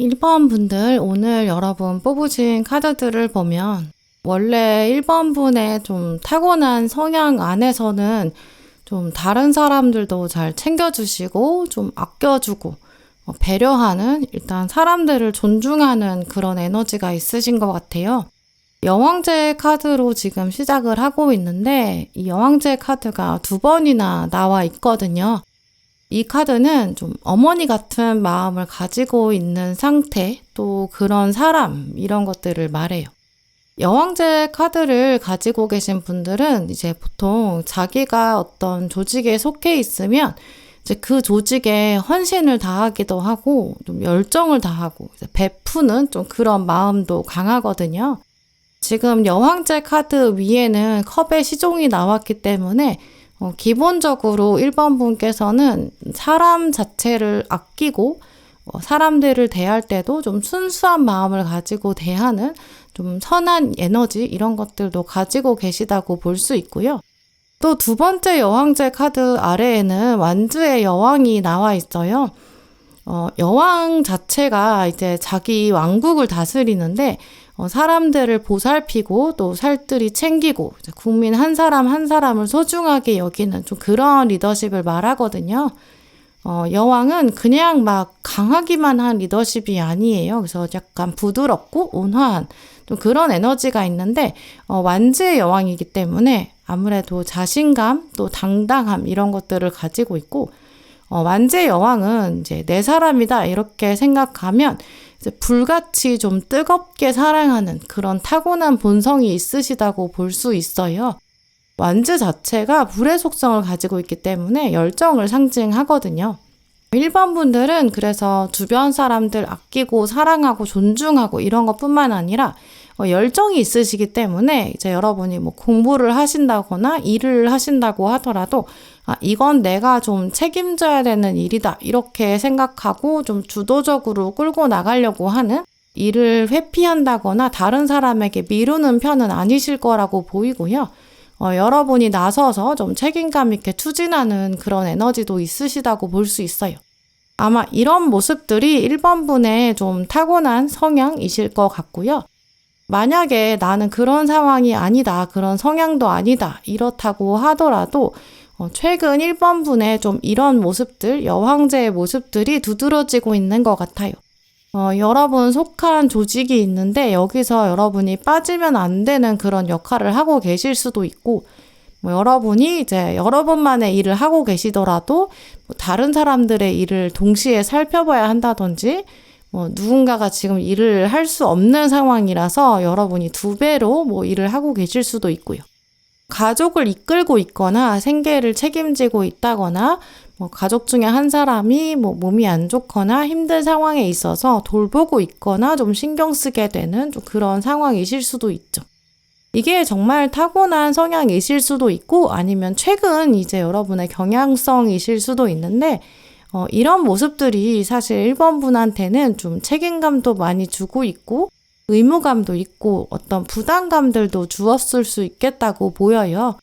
1번 분들, 오늘 여러분 뽑으신 카드들을 보면 원래 1번 분의 좀 타고난 성향 안에서는 좀 다른 사람들도 잘 챙겨주시고 좀 아껴주고 배려하는, 일단 사람들을 존중하는 그런 에너지가 있으신 것 같아요. 여왕제 카드로 지금 시작을 하고 있는데 이 여왕제 카드가 2번이나 나와 있거든요. 이 카드는 좀 어머니 같은 마음을 가지고 있는 상태, 또 그런 사람, 이런 것들을 말해요. 여왕제 카드를 가지고 계신 분들은 이제 보통 자기가 어떤 조직에 속해 있으면 이제 그 조직에 헌신을 다하기도 하고 좀 열정을 다하고 베푸는 좀 그런 마음도 강하거든요. 지금 여왕제 카드 위에는 컵의 시종이 나왔기 때문에 기본적으로 1번 분께서는 사람 자체를 아끼고 사람들을 대할 때도 좀 순수한 마음을 가지고 대하는 좀 선한 에너지, 이런 것들도 가지고 계시다고 볼 수 있고요. 또 2번째 여왕제 카드 아래에는 완주의 여왕이 나와 있어요. 여왕 자체가 이제 자기 왕국을 다스리는데 사람들을 보살피고 또 살뜰히 챙기고 국민 한 사람 한 사람을 소중하게 여기는 좀 그런 리더십을 말하거든요. 여왕은 그냥 막 강하기만 한 리더십이 아니에요. 그래서 약간 부드럽고 온화한 좀 그런 에너지가 있는데 완주의 여왕이기 때문에 아무래도 자신감 또 당당함, 이런 것들을 가지고 있고, 완주의 여왕은 이제 내 사람이다 이렇게 생각하면 이제 불같이 좀 뜨겁게 사랑하는 그런 타고난 본성이 있으시다고 볼 수 있어요. 완주 자체가 불의 속성을 가지고 있기 때문에 열정을 상징하거든요. 1번 분들은 그래서 주변 사람들 아끼고 사랑하고 존중하고 이런 것뿐만 아니라 열정이 있으시기 때문에 이제 여러분이 뭐 공부를 하신다거나 일을 하신다고 하더라도 이건 내가 좀 책임져야 되는 일이다 이렇게 생각하고 좀 주도적으로 끌고 나가려고 하는, 일을 회피한다거나 다른 사람에게 미루는 편은 아니실 거라고 보이고요. 여러분이 나서서 좀 책임감 있게 추진하는 그런 에너지도 있으시다고 볼 수 있어요. 아마 이런 모습들이 1번 분의 좀 타고난 성향이실 것 같고요. 만약에 나는 그런 상황이 아니다, 그런 성향도 아니다 이렇다고 하더라도 최근 1번 분의 좀 이런 모습들, 여왕제의 모습들이 두드러지고 있는 것 같아요. 여러분 속한 조직이 있는데 여기서 여러분이 빠지면 안 되는 그런 역할을 하고 계실 수도 있고, 여러분이 이제 여러분만의 일을 하고 계시더라도 다른 사람들의 일을 동시에 살펴봐야 한다든지, 누군가가 지금 일을 할 수 없는 상황이라서 여러분이 2배로 일을 하고 계실 수도 있고요. 가족을 이끌고 있거나 생계를 책임지고 있다거나 가족 중에 한 사람이 몸이 안 좋거나 힘든 상황에 있어서 돌보고 있거나 좀 신경 쓰게 되는 좀 그런 상황이실 수도 있죠. 이게 정말 타고난 성향이실 수도 있고 아니면 최근 이제 여러분의 경향성이실 수도 있는데, 이런 모습들이 사실 1번 분한테는 좀 책임감도 많이 주고 있고 의무감도 있고 어떤 부담감들도 주었을 수 있겠다고 보여요.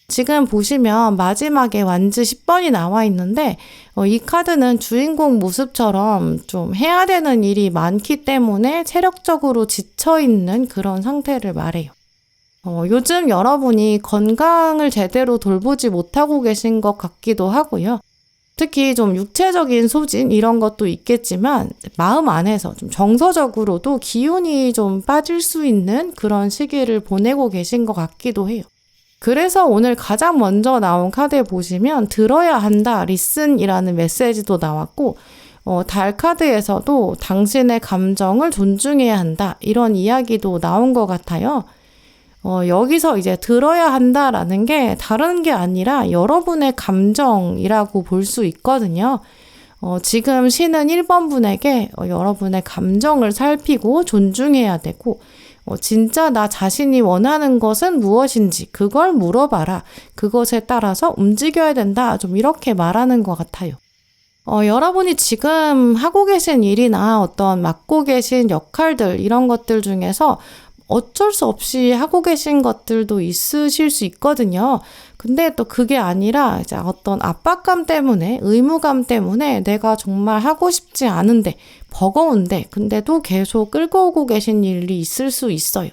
지금 보시면 마지막에 완주 10번이 나와 있는데 이 카드는 주인공 모습처럼 좀 해야 되는 일이 많기 때문에 체력적으로 지쳐있는 그런 상태를 말해요. 요즘 여러분이 건강을 제대로 돌보지 못하고 계신 것 같기도 하고요. 특히 좀 육체적인 소진 이런 것도 있겠지만 마음 안에서 좀 정서적으로도 기운이 좀 빠질 수 있는 그런 시기를 보내고 계신 것 같기도 해요. 그래서 오늘 가장 먼저 나온 카드에 보시면 들어야 한다, 리슨이라는 메시지도 나왔고, 달 카드에서도 당신의 감정을 존중해야 한다 이런 이야기도 나온 것 같아요. 여기서 이제 들어야 한다라는 게 다른 게 아니라 여러분의 감정이라고 볼 수 있거든요. 지금 신은 1번 분에게 여러분의 감정을 살피고 존중해야 되고, 진짜 나 자신이 원하는 것은 무엇인지 그걸 물어봐라. 그것에 따라서 움직여야 된다. 좀 이렇게 말하는 것 같아요. 여러분이 지금 하고 계신 일이나 어떤 맡고 계신 역할들 이런 것들 중에서 어쩔 수 없이 하고 계신 것들도 있으실 수 있거든요. 근데 또 그게 아니라 이제 어떤 압박감 때문에, 의무감 때문에 내가 정말 하고 싶지 않은데, 버거운데, 근데도 계속 끌고 오고 계신 일이 있을 수 있어요.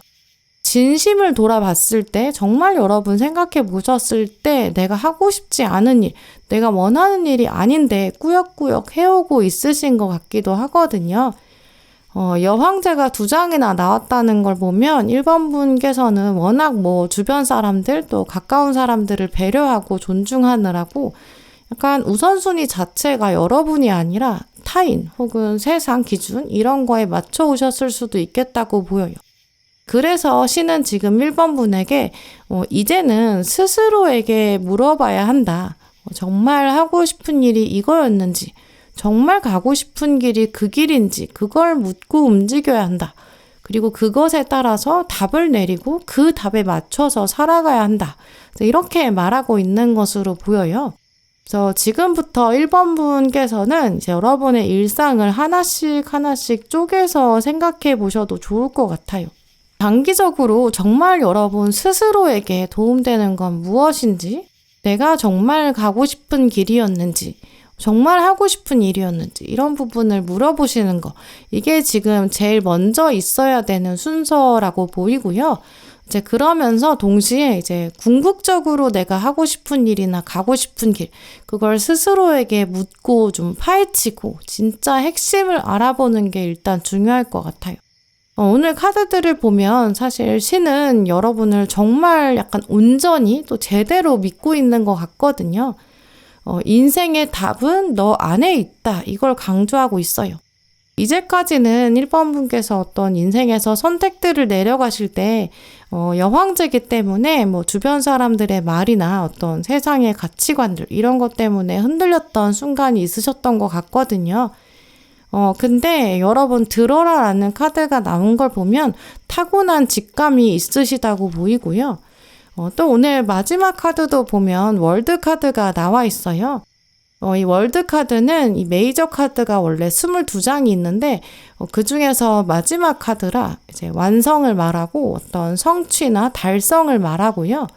진심을 돌아봤을 때, 정말 여러분 생각해 보셨을 때 내가 하고 싶지 않은 일, 내가 원하는 일이 아닌데 꾸역꾸역 해오고 있으신 것 같기도 하거든요. 여황제가 2장이나 나왔다는 걸 보면 1번 분께서는 워낙 주변 사람들 또 가까운 사람들을 배려하고 존중하느라고 약간 우선순위 자체가 여러분이 아니라 타인 혹은 세상 기준 이런 거에 맞춰 오셨을 수도 있겠다고 보여요. 그래서 신은 지금 1번 분에게 이제는 스스로에게 물어봐야 한다. 정말 하고 싶은 일이 이거였는지, 정말 가고 싶은 길이 그 길인지 그걸 묻고 움직여야 한다. 그리고 그것에 따라서 답을 내리고 그 답에 맞춰서 살아가야 한다. 이렇게 말하고 있는 것으로 보여요. 그래서 지금부터 1번 분께서는 이제 여러분의 일상을 하나씩 쪼개서 생각해 보셔도 좋을 것 같아요. 장기적으로 정말 여러분 스스로에게 도움되는 건 무엇인지, 내가 정말 가고 싶은 길이었는지, 정말 하고 싶은 일이었는지 이런 부분을 물어보시는 거, 이게 지금 제일 먼저 있어야 되는 순서라고 보이고요. 이제 그러면서 동시에 이제 궁극적으로 내가 하고 싶은 일이나 가고 싶은 길, 그걸 스스로에게 묻고 좀 파헤치고 진짜 핵심을 알아보는 게 일단 중요할 것 같아요. 오늘 카드들을 보면 사실 신은 여러분을 정말 약간 온전히 또 제대로 믿고 있는 것 같거든요. 인생의 답은 너 안에 있다. 이걸 강조하고 있어요. 이제까지는 1번 분께서 어떤 인생에서 선택들을 내려가실 때 여황제이기 때문에 주변 사람들의 말이나 어떤 세상의 가치관들 이런 것 때문에 흔들렸던 순간이 있으셨던 것 같거든요. 근데 여러분 들어라라는 카드가 나온 걸 보면 타고난 직감이 있으시다고 보이고요. 또 오늘 마지막 카드도 보면 월드 카드가 나와 있어요. 이 월드 카드는 이 메이저 카드가 원래 22장이 있는데 그 중에서 마지막 카드라 이제 완성을 말하고 어떤 성취나 달성을 말하고요.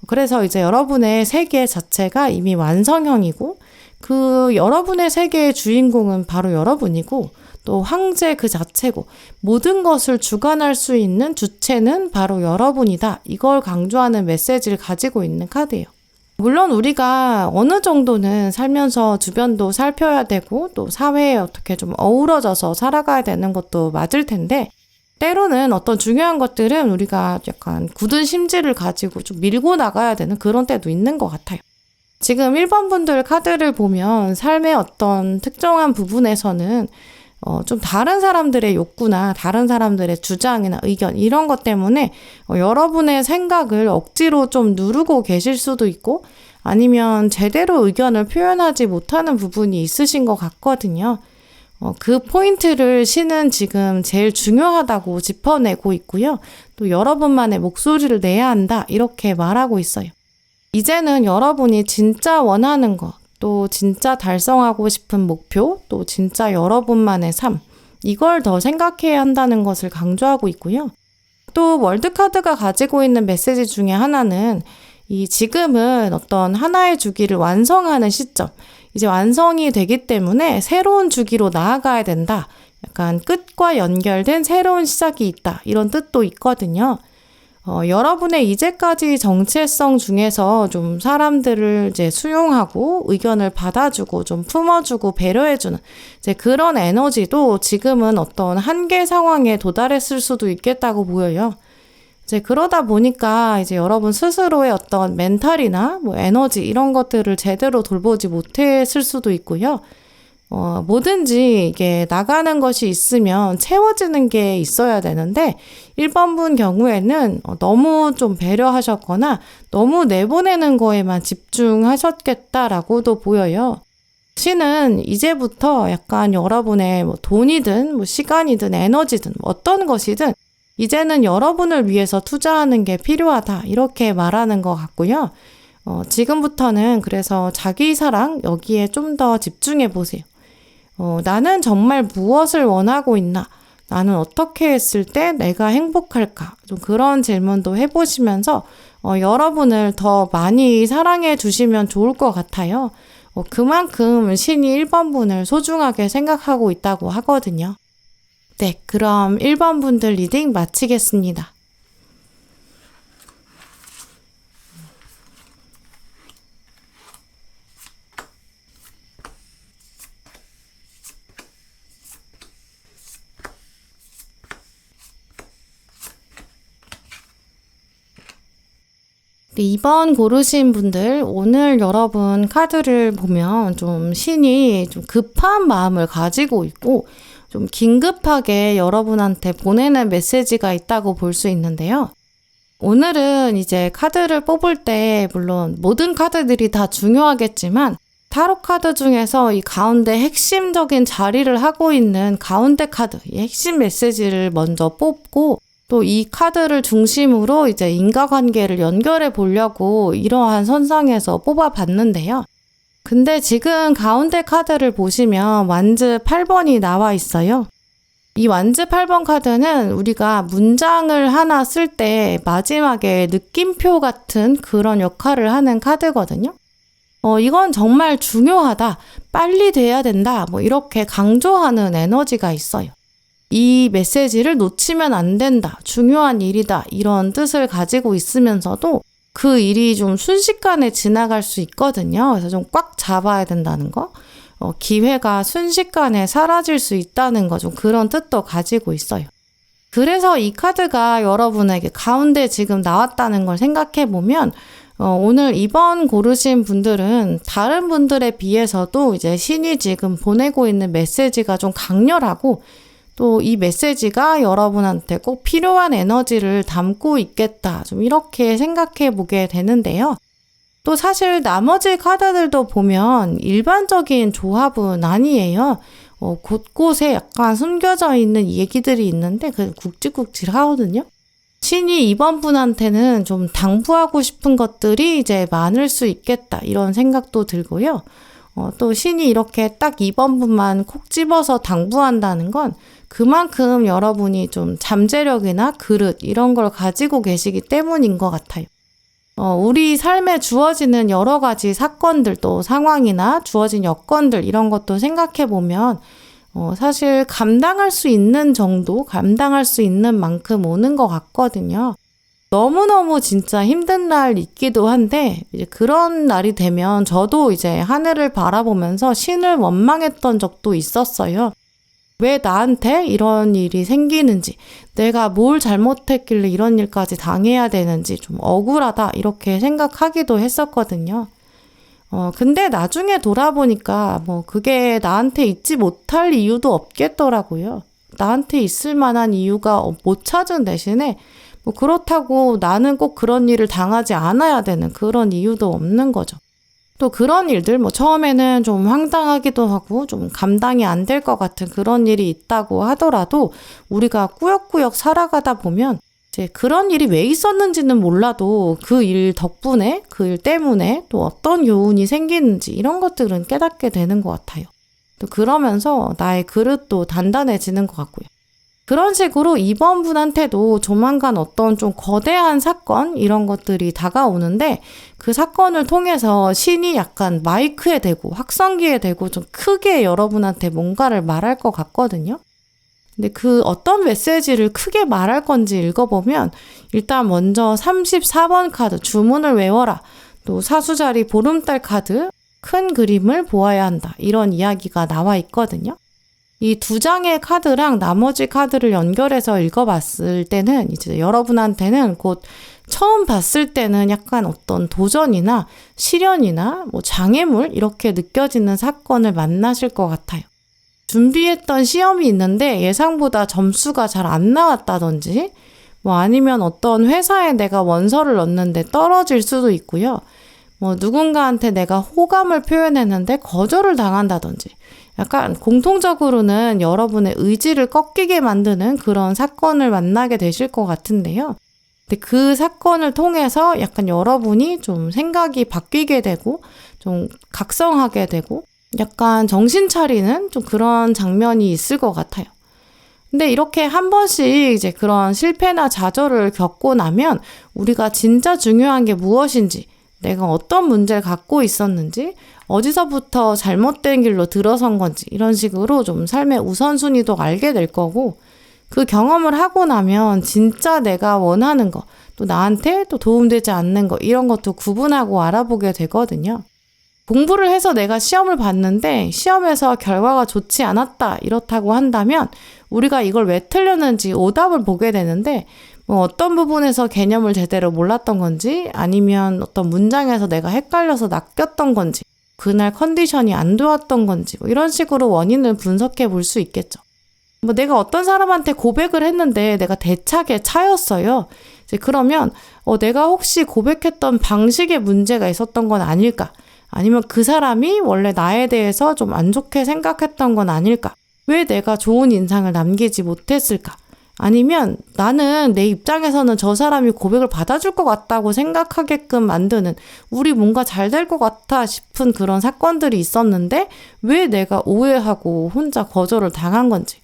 그래서 이제 여러분의 세계 자체가 이미 완성형이고 그 여러분의 세계의 주인공은 바로 여러분이고 또 황제 그 자체고 모든 것을 주관할 수 있는 주체는 바로 여러분이다. 이걸 강조하는 메시지를 가지고 있는 카드예요. 물론 우리가 어느 정도는 살면서 주변도 살펴야 되고 또 사회에 어떻게 좀 어우러져서 살아가야 되는 것도 맞을 텐데 때로는 어떤 중요한 것들은 우리가 약간 굳은 심지를 가지고 좀 밀고 나가야 되는 그런 때도 있는 것 같아요. 지금 1번 분들 카드를 보면 삶의 어떤 특정한 부분에서는 좀 다른 사람들의 욕구나 다른 사람들의 주장이나 의견 이런 것 때문에 여러분의 생각을 억지로 좀 누르고 계실 수도 있고 아니면 제대로 의견을 표현하지 못하는 부분이 있으신 것 같거든요. 그 포인트를 신은 지금 제일 중요하다고 짚어내고 있고요. 또 여러분만의 목소리를 내야 한다 이렇게 말하고 있어요. 이제는 여러분이 진짜 원하는 것, 또 진짜 달성하고 싶은 목표, 또 진짜 여러분만의 삶, 이걸 더 생각해야 한다는 것을 강조하고 있고요. 또 월드카드가 가지고 있는 메시지 중에 하나는 이 지금은 어떤 하나의 주기를 완성하는 시점, 이제 완성이 되기 때문에 새로운 주기로 나아가야 된다. 약간 끝과 연결된 새로운 시작이 있다. 이런 뜻도 있거든요. 여러분의 이제까지 정체성 중에서 좀 사람들을 이제 수용하고 의견을 받아주고 좀 품어주고 배려해주는 이제 그런 에너지도 지금은 어떤 한계 상황에 도달했을 수도 있겠다고 보여요. 이제 그러다 보니까 이제 여러분 스스로의 어떤 멘탈이나 에너지 이런 것들을 제대로 돌보지 못했을 수도 있고요. 뭐든지 이게 나가는 것이 있으면 채워지는 게 있어야 되는데 1번 분 경우에는 너무 좀 배려하셨거나 너무 내보내는 거에만 집중하셨겠다라고도 보여요. 신은 이제부터 약간 여러분의 돈이든 시간이든 에너지든 어떤 것이든 이제는 여러분을 위해서 투자하는 게 필요하다 이렇게 말하는 것 같고요. 지금부터는 그래서 자기 사랑 여기에 좀 더 집중해 보세요. 나는 정말 무엇을 원하고 있나? 나는 어떻게 했을 때 내가 행복할까? 좀 그런 질문도 해보시면서 여러분을 더 많이 사랑해 주시면 좋을 것 같아요. 그만큼 신이 1번 분을 소중하게 생각하고 있다고 하거든요. 네, 그럼 1번 분들 리딩 마치겠습니다. 네, 2번 고르신 분들, 오늘 여러분 카드를 보면 좀 신이 좀 급한 마음을 가지고 있고 좀 긴급하게 여러분한테 보내는 메시지가 있다고 볼 수 있는데요. 오늘은 이제 카드를 뽑을 때 물론 모든 카드들이 다 중요하겠지만 타로 카드 중에서 이 가운데 핵심적인 자리를 하고 있는 가운데 카드, 이 핵심 메시지를 먼저 뽑고 또 이 카드를 중심으로 이제 인과관계를 연결해 보려고 이러한 선상에서 뽑아봤는데요. 근데 지금 가운데 카드를 보시면 완즈 8번이 나와 있어요. 이 완즈 8번 카드는 우리가 문장을 하나 쓸 때 마지막에 느낌표 같은 그런 역할을 하는 카드거든요. 이건 정말 중요하다, 빨리 돼야 된다, 뭐 이렇게 강조하는 에너지가 있어요. 이 메시지를 놓치면 안 된다, 중요한 일이다, 이런 뜻을 가지고 있으면서도 그 일이 좀 순식간에 지나갈 수 있거든요. 그래서 좀 꽉 잡아야 된다는 거. 기회가 순식간에 사라질 수 있다는 거, 좀 그런 뜻도 가지고 있어요. 그래서 이 카드가 여러분에게 가운데 지금 나왔다는 걸 생각해 보면 오늘 2번 고르신 분들은 다른 분들에 비해서도 이제 신이 지금 보내고 있는 메시지가 좀 강렬하고 또 이 메시지가 여러분한테 꼭 필요한 에너지를 담고 있겠다, 좀 이렇게 생각해 보게 되는데요. 또 사실 나머지 카드들도 보면 일반적인 조합은 아니에요. 곳곳에 약간 숨겨져 있는 얘기들이 있는데 그 굵직굵직 하거든요. 신이 2번 분한테는 좀 당부하고 싶은 것들이 이제 많을 수 있겠다, 이런 생각도 들고요. 또 신이 이렇게 딱 2번 분만 콕 집어서 당부한다는 건 그만큼 여러분이 좀 잠재력이나 그릇 이런 걸 가지고 계시기 때문인 것 같아요. 우리 삶에 주어지는 여러 가지 사건들, 또 상황이나 주어진 여건들 이런 것도 생각해 보면 사실 감당할 수 있는 정도, 감당할 수 있는 만큼 오는 것 같거든요. 너무너무 진짜 힘든 날 있기도 한데 이제 그런 날이 되면 저도 이제 하늘을 바라보면서 신을 원망했던 적도 있었어요. 왜 나한테 이런 일이 생기는지, 내가 뭘 잘못했길래 이런 일까지 당해야 되는지 좀 억울하다, 이렇게 생각하기도 했었거든요. 근데 나중에 돌아보니까 뭐 그게 나한테 있지 못할 이유도 없겠더라고요. 나한테 있을 만한 이유가 못 찾은 대신에 뭐 그렇다고 나는 꼭 그런 일을 당하지 않아야 되는 그런 이유도 없는 거죠. 또 그런 일들, 뭐 처음에는 좀 황당하기도 하고 좀 감당이 안 될 것 같은 그런 일이 있다고 하더라도 우리가 꾸역꾸역 살아가다 보면 이제 그런 일이 왜 있었는지는 몰라도 그 일 덕분에, 그 일 때문에 또 어떤 요운이 생기는지 이런 것들은 깨닫게 되는 것 같아요. 또 그러면서 나의 그릇도 단단해지는 것 같고요. 그런 식으로 2번 분한테도 조만간 어떤 좀 거대한 사건 이런 것들이 다가오는데 그 사건을 통해서 신이 약간 마이크에 대고 확성기에 대고 좀 크게 여러분한테 뭔가를 말할 것 같거든요. 근데 그 어떤 메시지를 크게 말할 건지 읽어보면 일단 먼저 34번 카드 주문을 외워라, 또 사수자리 보름달 카드 큰 그림을 보아야 한다, 이런 이야기가 나와 있거든요. 이 두 장의 카드랑 나머지 카드를 연결해서 읽어봤을 때는 이제 여러분한테는 곧 처음 봤을 때는 약간 어떤 도전이나 시련이나 뭐 장애물 이렇게 느껴지는 사건을 만나실 것 같아요. 준비했던 시험이 있는데 예상보다 점수가 잘 안 나왔다든지 뭐 아니면 어떤 회사에 내가 원서를 넣었는데 떨어질 수도 있고요. 뭐 누군가한테 내가 호감을 표현했는데 거절을 당한다든지 약간 공통적으로는 여러분의 의지를 꺾이게 만드는 그런 사건을 만나게 되실 것 같은데요. 근데 그 사건을 통해서 약간 여러분이 좀 생각이 바뀌게 되고 좀 각성하게 되고 약간 정신 차리는 좀 그런 장면이 있을 것 같아요. 근데 이렇게 한 번씩 이제 그런 실패나 좌절을 겪고 나면 우리가 진짜 중요한 게 무엇인지, 내가 어떤 문제를 갖고 있었는지, 어디서부터 잘못된 길로 들어선 건지 이런 식으로 좀 삶의 우선순위도 알게 될 거고, 그 경험을 하고 나면 진짜 내가 원하는 거, 또 나한테 또 도움되지 않는 거 이런 것도 구분하고 알아보게 되거든요. 공부를 해서 내가 시험을 봤는데 시험에서 결과가 좋지 않았다 이렇다고 한다면 우리가 이걸 왜 틀렸는지 오답을 보게 되는데, 뭐 어떤 부분에서 개념을 제대로 몰랐던 건지, 아니면 어떤 문장에서 내가 헷갈려서 낚였던 건지, 그날 컨디션이 안 좋았던 건지, 뭐 이런 식으로 원인을 분석해 볼 수 있겠죠. 뭐 내가 어떤 사람한테 고백을 했는데 내가 대차게 차였어요. 이제 그러면 내가 혹시 고백했던 방식에 문제가 있었던 건 아닐까? 아니면 그 사람이 원래 나에 대해서 좀 안 좋게 생각했던 건 아닐까? 왜 내가 좋은 인상을 남기지 못했을까? 아니면 나는 내 입장에서는 저 사람이 고백을 받아줄 것 같다고 생각하게끔 만드는, 우리 뭔가 잘 될 것 같아 싶은 그런 사건들이 있었는데 왜 내가 오해하고 혼자 거절을 당한 건지,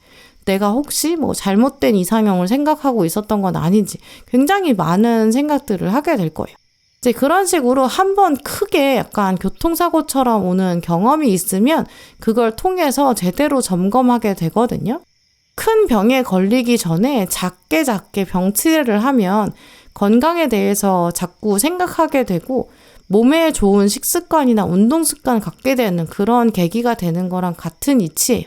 내가 혹시 뭐 잘못된 이상형을 생각하고 있었던 건 아닌지 굉장히 많은 생각들을 하게 될 거예요. 이제 그런 식으로 한번 크게 약간 교통사고처럼 오는 경험이 있으면 그걸 통해서 제대로 점검하게 되거든요. 큰 병에 걸리기 전에 작게 병치레를 하면 건강에 대해서 자꾸 생각하게 되고 몸에 좋은 식습관이나 운동 습관을 갖게 되는 그런 계기가 되는 거랑 같은 이치예요.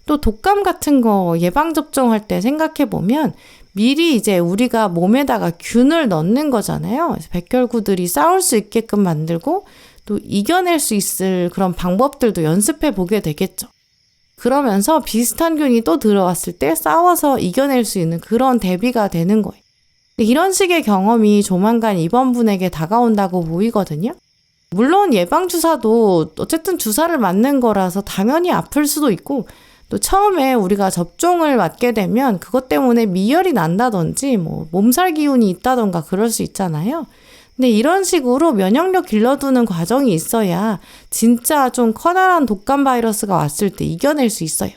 또 독감 같은 거 예방접종할 때 생각해보면 미리 이제 우리가 몸에다가 균을 넣는 거잖아요. 그래서 백혈구들이 싸울 수 있게끔 만들고 또 이겨낼 수 있을 그런 방법들도 연습해 보게 되겠죠. 그러면서 비슷한 균이 또 들어왔을 때 싸워서 이겨낼 수 있는 그런 대비가 되는 거예요. 이런 식의 경험이 조만간 이번 분에게 다가온다고 보이거든요. 물론 예방주사도 어쨌든 주사를 맞는 거라서 당연히 아플 수도 있고, 또 처음에 우리가 접종을 맞게 되면 그것 때문에 미열이 난다든지 뭐 몸살 기운이 있다던가 그럴 수 있잖아요. 근데 이런 식으로 면역력 길러두는 과정이 있어야 진짜 좀 커다란 독감 바이러스가 왔을 때 이겨낼 수 있어요.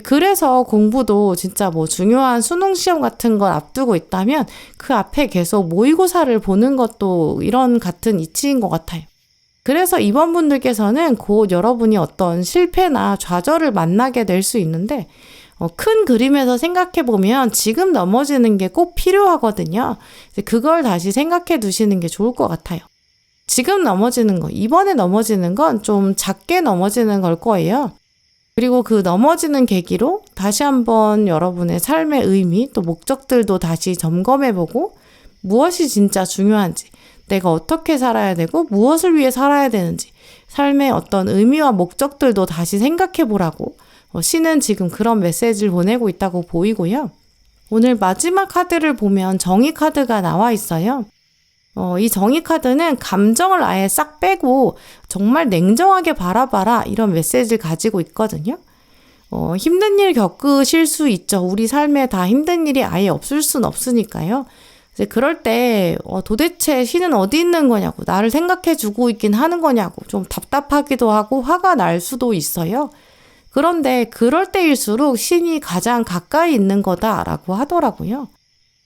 그래서 공부도 진짜 뭐 중요한 수능 시험 같은 걸 앞두고 있다면 그 앞에 계속 모의고사를 보는 것도 이런 같은 이치인 것 같아요. 그래서 이번 분들께서는 곧 여러분이 어떤 실패나 좌절을 만나게 될 수 있는데, 큰 그림에서 생각해보면 지금 넘어지는 게 꼭 필요하거든요. 그걸 다시 생각해 두시는 게 좋을 것 같아요. 지금 넘어지는 거, 이번에 넘어지는 건 좀 작게 넘어지는 걸 거예요. 그리고 그 넘어지는 계기로 다시 한번 여러분의 삶의 의미, 또 목적들도 다시 점검해보고 무엇이 진짜 중요한지, 내가 어떻게 살아야 되고 무엇을 위해 살아야 되는지, 삶의 어떤 의미와 목적들도 다시 생각해 보라고 신은 지금 그런 메시지를 보내고 있다고 보이고요. 오늘 마지막 카드를 보면 정의 카드가 나와 있어요. 이 정의 카드는 감정을 아예 싹 빼고 정말 냉정하게 바라봐라 이런 메시지를 가지고 있거든요. 힘든 일 겪으실 수 있죠. 우리 삶에 다 힘든 일이 아예 없을 순 없으니까요. 이제 그럴 때 도대체 신은 어디 있는 거냐고, 나를 생각해 주고 있긴 하는 거냐고 좀 답답하기도 하고 화가 날 수도 있어요. 그런데 그럴 때일수록 신이 가장 가까이 있는 거다라고 하더라고요.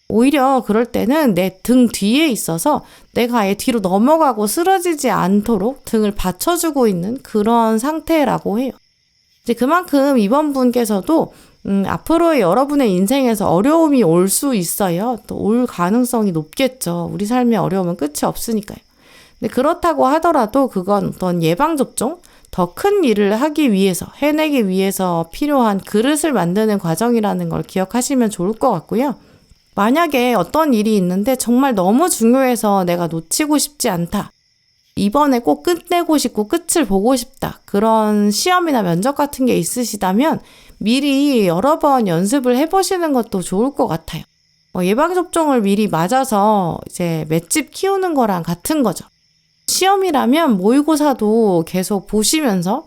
오히려 그럴 때는 내 등 뒤에 있어서 내가 아예 뒤로 넘어가고 쓰러지지 않도록 등을 받쳐주고 있는 그런 상태라고 해요. 이제 그만큼 이번 분께서도 앞으로의 여러분의 인생에서 어려움이 올 수 있어요. 또 올 가능성이 높겠죠. 우리 삶의 어려움은 끝이 없으니까요. 근데 그렇다고 하더라도 그건 어떤 예방접종, 더 큰 일을 하기 위해서, 해내기 위해서 필요한 그릇을 만드는 과정이라는 걸 기억하시면 좋을 것 같고요. 만약에 어떤 일이 있는데 정말 너무 중요해서 내가 놓치고 싶지 않다, 이번에 꼭 끝내고 싶고 끝을 보고 싶다, 그런 시험이나 면접 같은 게 있으시다면 미리 여러 번 연습을 해보시는 것도 좋을 것 같아요. 예방접종을 미리 맞아서 이제 맷집 키우는 거랑 같은 거죠. 시험이라면 모의고사도 계속 보시면서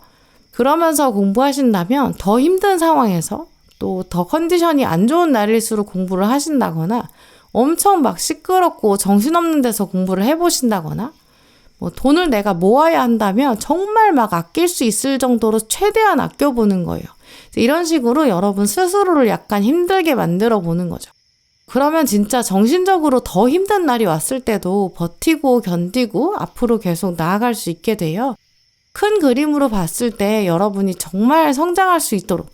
그러면서 공부하신다면 더 힘든 상황에서 또 더 컨디션이 안 좋은 날일수록 공부를 하신다거나 엄청 막 시끄럽고 정신없는 데서 공부를 해보신다거나 돈을 내가 모아야 한다면 정말 막 아낄 수 있을 정도로 최대한 아껴보는 거예요. 이런 식으로 여러분 스스로를 약간 힘들게 만들어 보는 거죠. 그러면 진짜 정신적으로 더 힘든 날이 왔을 때도 버티고 견디고 앞으로 계속 나아갈 수 있게 돼요. 큰 그림으로 봤을 때 여러분이 정말 성장할 수 있도록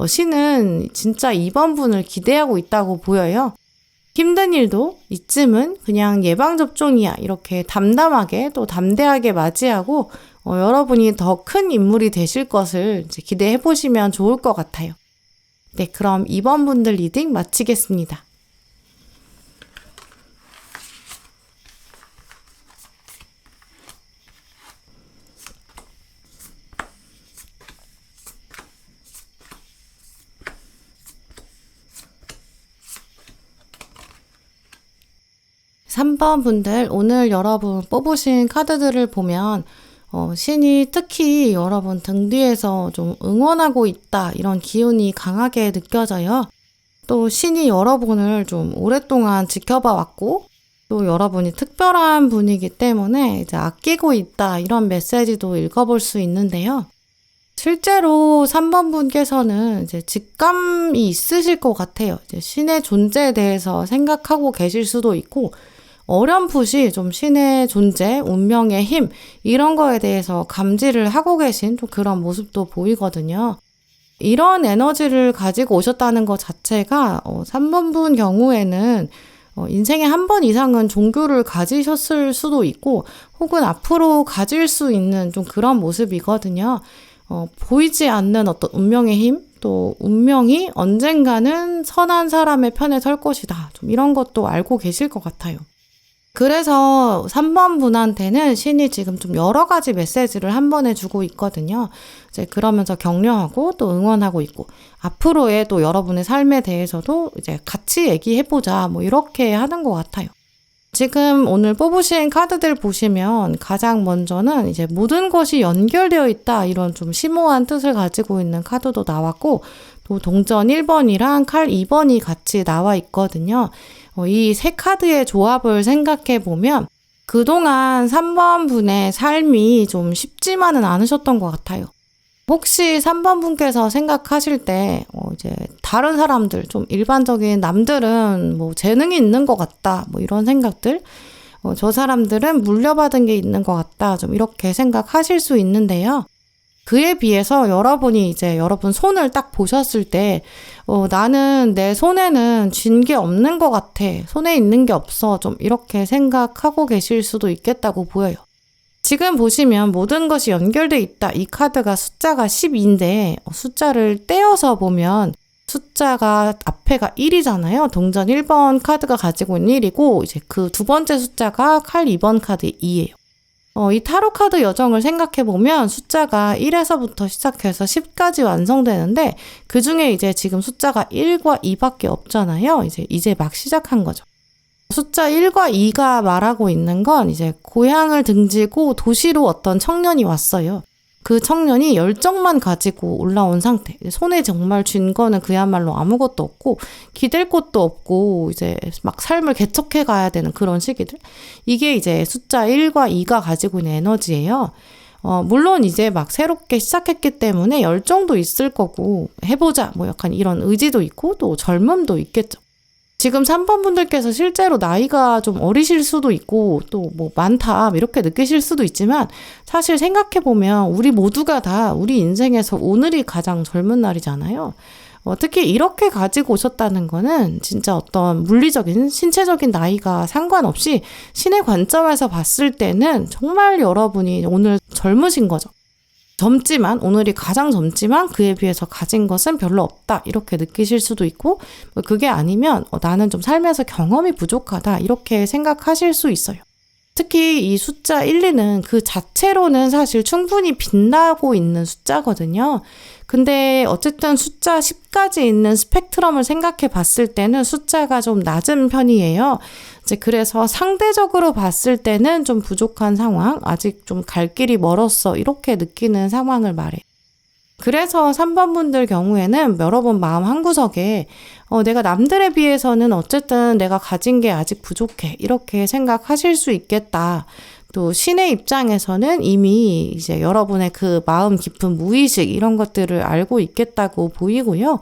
신은 진짜 이번 분을 기대하고 있다고 보여요. 힘든 일도 이쯤은 그냥 예방접종이야 이렇게 담담하게 또 담대하게 맞이하고 여러분이 더 큰 인물이 되실 것을 이제 기대해 보시면 좋을 것 같아요. 네, 그럼 이번 분들 리딩 마치겠습니다. 삼 번 분들 오늘 여러분 뽑으신 카드들을 보면 신이 특히 여러분 등 뒤에서 좀 응원하고 있다 이런 기운이 강하게 느껴져요. 또 신이 여러분을 좀 오랫동안 지켜봐 왔고 또 여러분이 특별한 분이기 때문에 이제 아끼고 있다 이런 메시지도 읽어볼 수 있는데요. 실제로 3번 분께서는 이제 직감이 있으실 것 같아요. 이제 신의 존재에 대해서 생각하고 계실 수도 있고 어렴풋이 좀 신의 존재, 운명의 힘 이런 거에 대해서 감지를 하고 계신 좀 그런 모습도 보이거든요. 이런 에너지를 가지고 오셨다는 것 자체가 3번 분 경우에는 인생에 한 번 이상은 종교를 가지셨을 수도 있고 혹은 앞으로 가질 수 있는 좀 그런 모습이거든요. 보이지 않는 어떤 운명의 힘, 또 운명이 언젠가는 선한 사람의 편에 설 것이다. 좀 이런 것도 알고 계실 것 같아요. 그래서 3번 분한테는 신이 지금 좀 여러 가지 메시지를 한 번에 주고 있거든요. 이제 그러면서 격려하고 또 응원하고 있고 앞으로의 또 여러분의 삶에 대해서도 이제 같이 얘기해보자 뭐 이렇게 하는 것 같아요. 지금 오늘 뽑으신 카드들 보시면 가장 먼저는 이제 모든 것이 연결되어 있다 이런 좀 심오한 뜻을 가지고 있는 카드도 나왔고 또 동전 1번이랑 칼 2번이 같이 나와 있거든요. 이 세 카드의 조합을 생각해 보면 그동안 3번 분의 삶이 좀 쉽지만은 않으셨던 것 같아요. 혹시 3번 분께서 생각하실 때 이제 다른 사람들 좀 일반적인 남들은 뭐 재능이 있는 것 같다 뭐 이런 생각들 저 사람들은 물려받은 게 있는 것 같다 좀 이렇게 생각하실 수 있는데요. 그에 비해서 여러분이 이제 여러분 손을 딱 보셨을 때 나는 내 손에는 쥔 게 없는 것 같아. 손에 있는 게 없어. 좀 이렇게 생각하고 계실 수도 있겠다고 보여요. 지금 보시면 모든 것이 연결돼 있다. 이 카드가 숫자가 12인데 숫자를 떼어서 보면 숫자가 앞에가 1이잖아요. 동전 1번 카드가 가지고 있는 1이고 이제 그 두 번째 숫자가 칼 2번 카드의 2예요. 이 타로 카드 여정을 생각해 보면 숫자가 1에서부터 시작해서 10까지 완성되는데 그 중에 이제 지금 숫자가 1과 2밖에 없잖아요. 이제 막 시작한 거죠. 숫자 1과 2가 말하고 있는 건 이제 고향을 등지고 도시로 어떤 청년이 왔어요. 그 청년이 열정만 가지고 올라온 상태. 손에 정말 쥔 거는 그야말로 아무것도 없고 기댈 곳도 없고 이제 막 삶을 개척해 가야 되는 그런 시기들. 이게 이제 숫자 1과 2가 가지고 있는 에너지예요. 물론 이제 막 새롭게 시작했기 때문에 열정도 있을 거고 해보자 뭐 약간 이런 의지도 있고 또 젊음도 있겠죠. 지금 3번 분들께서 실제로 나이가 좀 어리실 수도 있고 또 뭐 많다 이렇게 느끼실 수도 있지만 사실 생각해보면 우리 모두가 다 우리 인생에서 오늘이 가장 젊은 날이잖아요. 특히 이렇게 가지고 오셨다는 거는 진짜 어떤 물리적인 신체적인 나이가 상관없이 신의 관점에서 봤을 때는 정말 여러분이 오늘 젊으신 거죠. 젊지만 오늘이 가장 젊지만 그에 비해서 가진 것은 별로 없다 이렇게 느끼실 수도 있고 그게 아니면 나는 좀 삶에서 경험이 부족하다 이렇게 생각하실 수 있어요. 특히 이 숫자 1, 2는 그 자체로는 사실 충분히 빛나고 있는 숫자거든요. 근데 어쨌든 숫자 10까지 있는 스펙트럼을 생각해 봤을 때는 숫자가 좀 낮은 편이에요. 이제 그래서 상대적으로 봤을 때는 좀 부족한 상황, 아직 좀 갈 길이 멀었어 이렇게 느끼는 상황을 말해요. 그래서 3번 분들 경우에는 여러분 마음 한구석에 내가 남들에 비해서는 어쨌든 내가 가진 게 아직 부족해 이렇게 생각하실 수 있겠다. 또 신의 입장에서는 이미 이제 여러분의 그 마음 깊은 무의식 이런 것들을 알고 있겠다고 보이고요.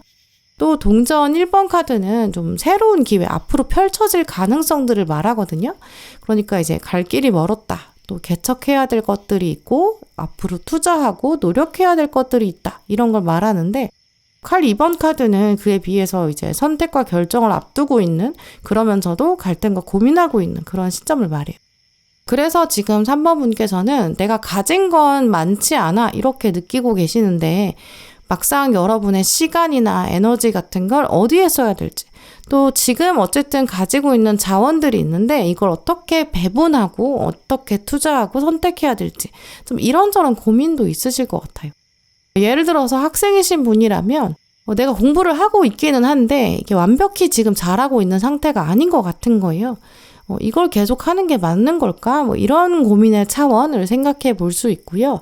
또 동전 1번 카드는 좀 새로운 기회, 앞으로 펼쳐질 가능성들을 말하거든요. 그러니까 이제 갈 길이 멀었다. 또 개척해야 될 것들이 있고 앞으로 투자하고 노력해야 될 것들이 있다. 이런 걸 말하는데 칼 2번 카드는 그에 비해서 이제 선택과 결정을 앞두고 있는 그러면서도 갈등과 고민하고 있는 그런 시점을 말해요. 그래서 지금 3번 분께서는 내가 가진 건 많지 않아 이렇게 느끼고 계시는데 막상 여러분의 시간이나 에너지 같은 걸 어디에 써야 될지 또 지금 어쨌든 가지고 있는 자원들이 있는데 이걸 어떻게 배분하고 어떻게 투자하고 선택해야 될지 좀 이런저런 고민도 있으실 것 같아요. 예를 들어서 학생이신 분이라면 내가 공부를 하고 있기는 한데 이게 완벽히 지금 잘하고 있는 상태가 아닌 것 같은 거예요. 이걸 계속 하는 게 맞는 걸까? 이런 고민의 차원을 생각해 볼 수 있고요.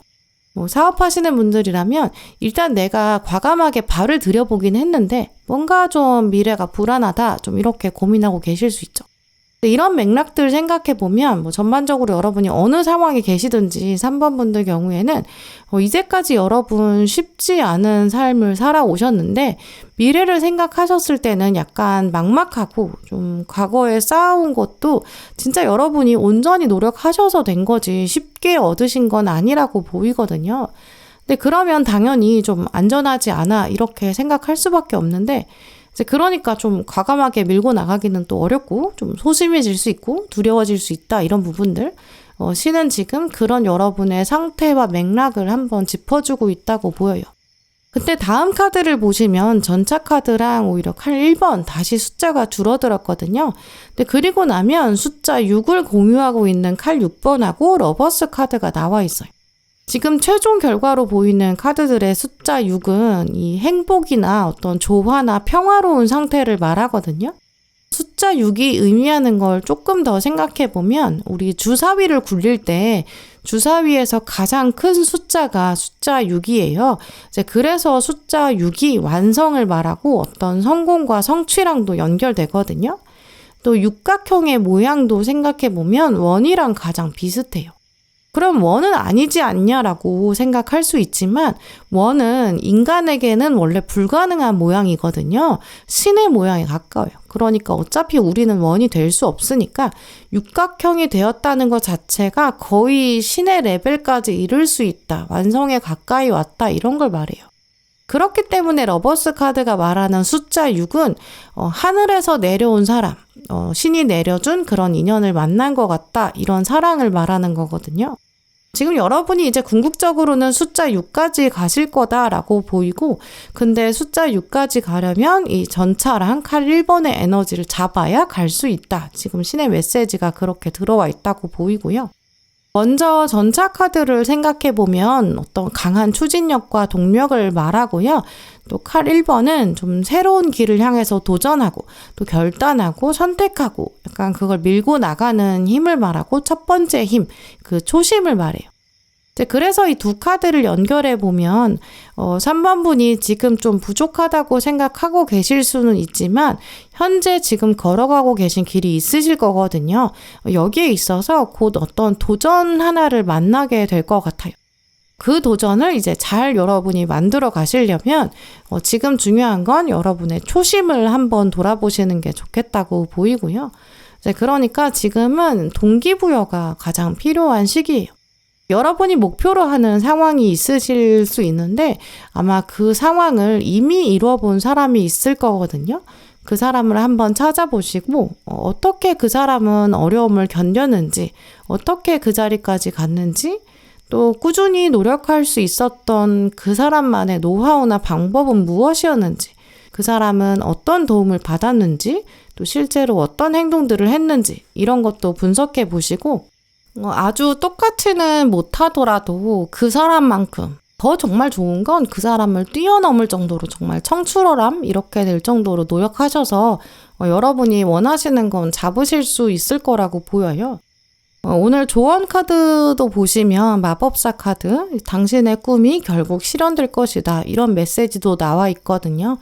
사업하시는 분들이라면 일단 내가 과감하게 발을 들여보긴 했는데 뭔가 좀 미래가 불안하다 좀 이렇게 고민하고 계실 수 있죠. 이런 맥락들 생각해보면 전반적으로 여러분이 어느 상황에 계시든지 3번 분들 경우에는 이제까지 여러분 쉽지 않은 삶을 살아오셨는데 미래를 생각하셨을 때는 약간 막막하고 좀 과거에 쌓아온 것도 진짜 여러분이 온전히 노력하셔서 된 거지 쉽게 얻으신 건 아니라고 보이거든요. 근데 그러면 당연히 좀 안전하지 않아 이렇게 생각할 수밖에 없는데 이제 그러니까 좀 과감하게 밀고 나가기는 또 어렵고 좀 소심해질 수 있고 두려워질 수 있다 이런 부분들 신은 지금 그런 여러분의 상태와 맥락을 한번 짚어주고 있다고 보여요. 그때 다음 카드를 보시면 전차 카드랑 오히려 칼 1번 다시 숫자가 줄어들었거든요. 근데 그리고 나면 숫자 6을 공유하고 있는 칼 6번하고 러버스 카드가 나와 있어요. 지금 최종 결과로 보이는 카드들의 숫자 6은 이 행복이나 어떤 조화나 평화로운 상태를 말하거든요. 숫자 6이 의미하는 걸 조금 더 생각해 보면 우리 주사위를 굴릴 때 주사위에서 가장 큰 숫자가 숫자 6이에요. 이제 그래서 숫자 6이 완성을 말하고 어떤 성공과 성취랑도 연결되거든요. 또 육각형의 모양도 생각해 보면 원이랑 가장 비슷해요. 그럼 원은 아니지 않냐라고 생각할 수 있지만 원은 인간에게는 원래 불가능한 모양이거든요. 신의 모양에 가까워요. 그러니까 어차피 우리는 원이 될 수 없으니까 육각형이 되었다는 것 자체가 거의 신의 레벨까지 이를 수 있다. 완성에 가까이 왔다. 이런 걸 말해요. 그렇기 때문에 러버스 카드가 말하는 숫자 6은 하늘에서 내려온 사람, 신이 내려준 그런 인연을 만난 것 같다. 이런 사랑을 말하는 거거든요. 지금 여러분이 이제 궁극적으로는 숫자 6까지 가실 거다라고 보이고 근데 숫자 6까지 가려면 이 전차랑 칼 1번의 에너지를 잡아야 갈 수 있다. 지금 신의 메시지가 그렇게 들어와 있다고 보이고요. 먼저 전차 카드를 생각해보면 어떤 강한 추진력과 동력을 말하고요. 또 칼 1번은 좀 새로운 길을 향해서 도전하고 또 결단하고 선택하고 약간 그걸 밀고 나가는 힘을 말하고 첫 번째 힘, 그 초심을 말해요. 그래서 이 두 카드를 연결해 보면 3번 분이 지금 좀 부족하다고 생각하고 계실 수는 있지만 현재 지금 걸어가고 계신 길이 있으실 거거든요. 여기에 있어서 곧 어떤 도전 하나를 만나게 될 것 같아요. 그 도전을 이제 잘 여러분이 만들어 가시려면 지금 중요한 건 여러분의 초심을 한번 돌아보시는 게 좋겠다고 보이고요. 그러니까 지금은 동기부여가 가장 필요한 시기예요. 여러분이 목표로 하는 상황이 있으실 수 있는데 아마 그 상황을 이미 이루어본 사람이 있을 거거든요. 그 사람을 한번 찾아보시고 어떻게 그 사람은 어려움을 견뎠는지 어떻게 그 자리까지 갔는지 또 꾸준히 노력할 수 있었던 그 사람만의 노하우나 방법은 무엇이었는지 그 사람은 어떤 도움을 받았는지 또 실제로 어떤 행동들을 했는지 이런 것도 분석해 보시고 아주 똑같이는 못하더라도 그 사람만큼 더 정말 좋은 건 그 사람을 뛰어넘을 정도로 정말 청출어람 이렇게 될 정도로 노력하셔서 여러분이 원하시는 건 잡으실 수 있을 거라고 보여요. 오늘 조언 카드도 보시면 마법사 카드, 당신의 꿈이 결국 실현될 것이다 이런 메시지도 나와 있거든요.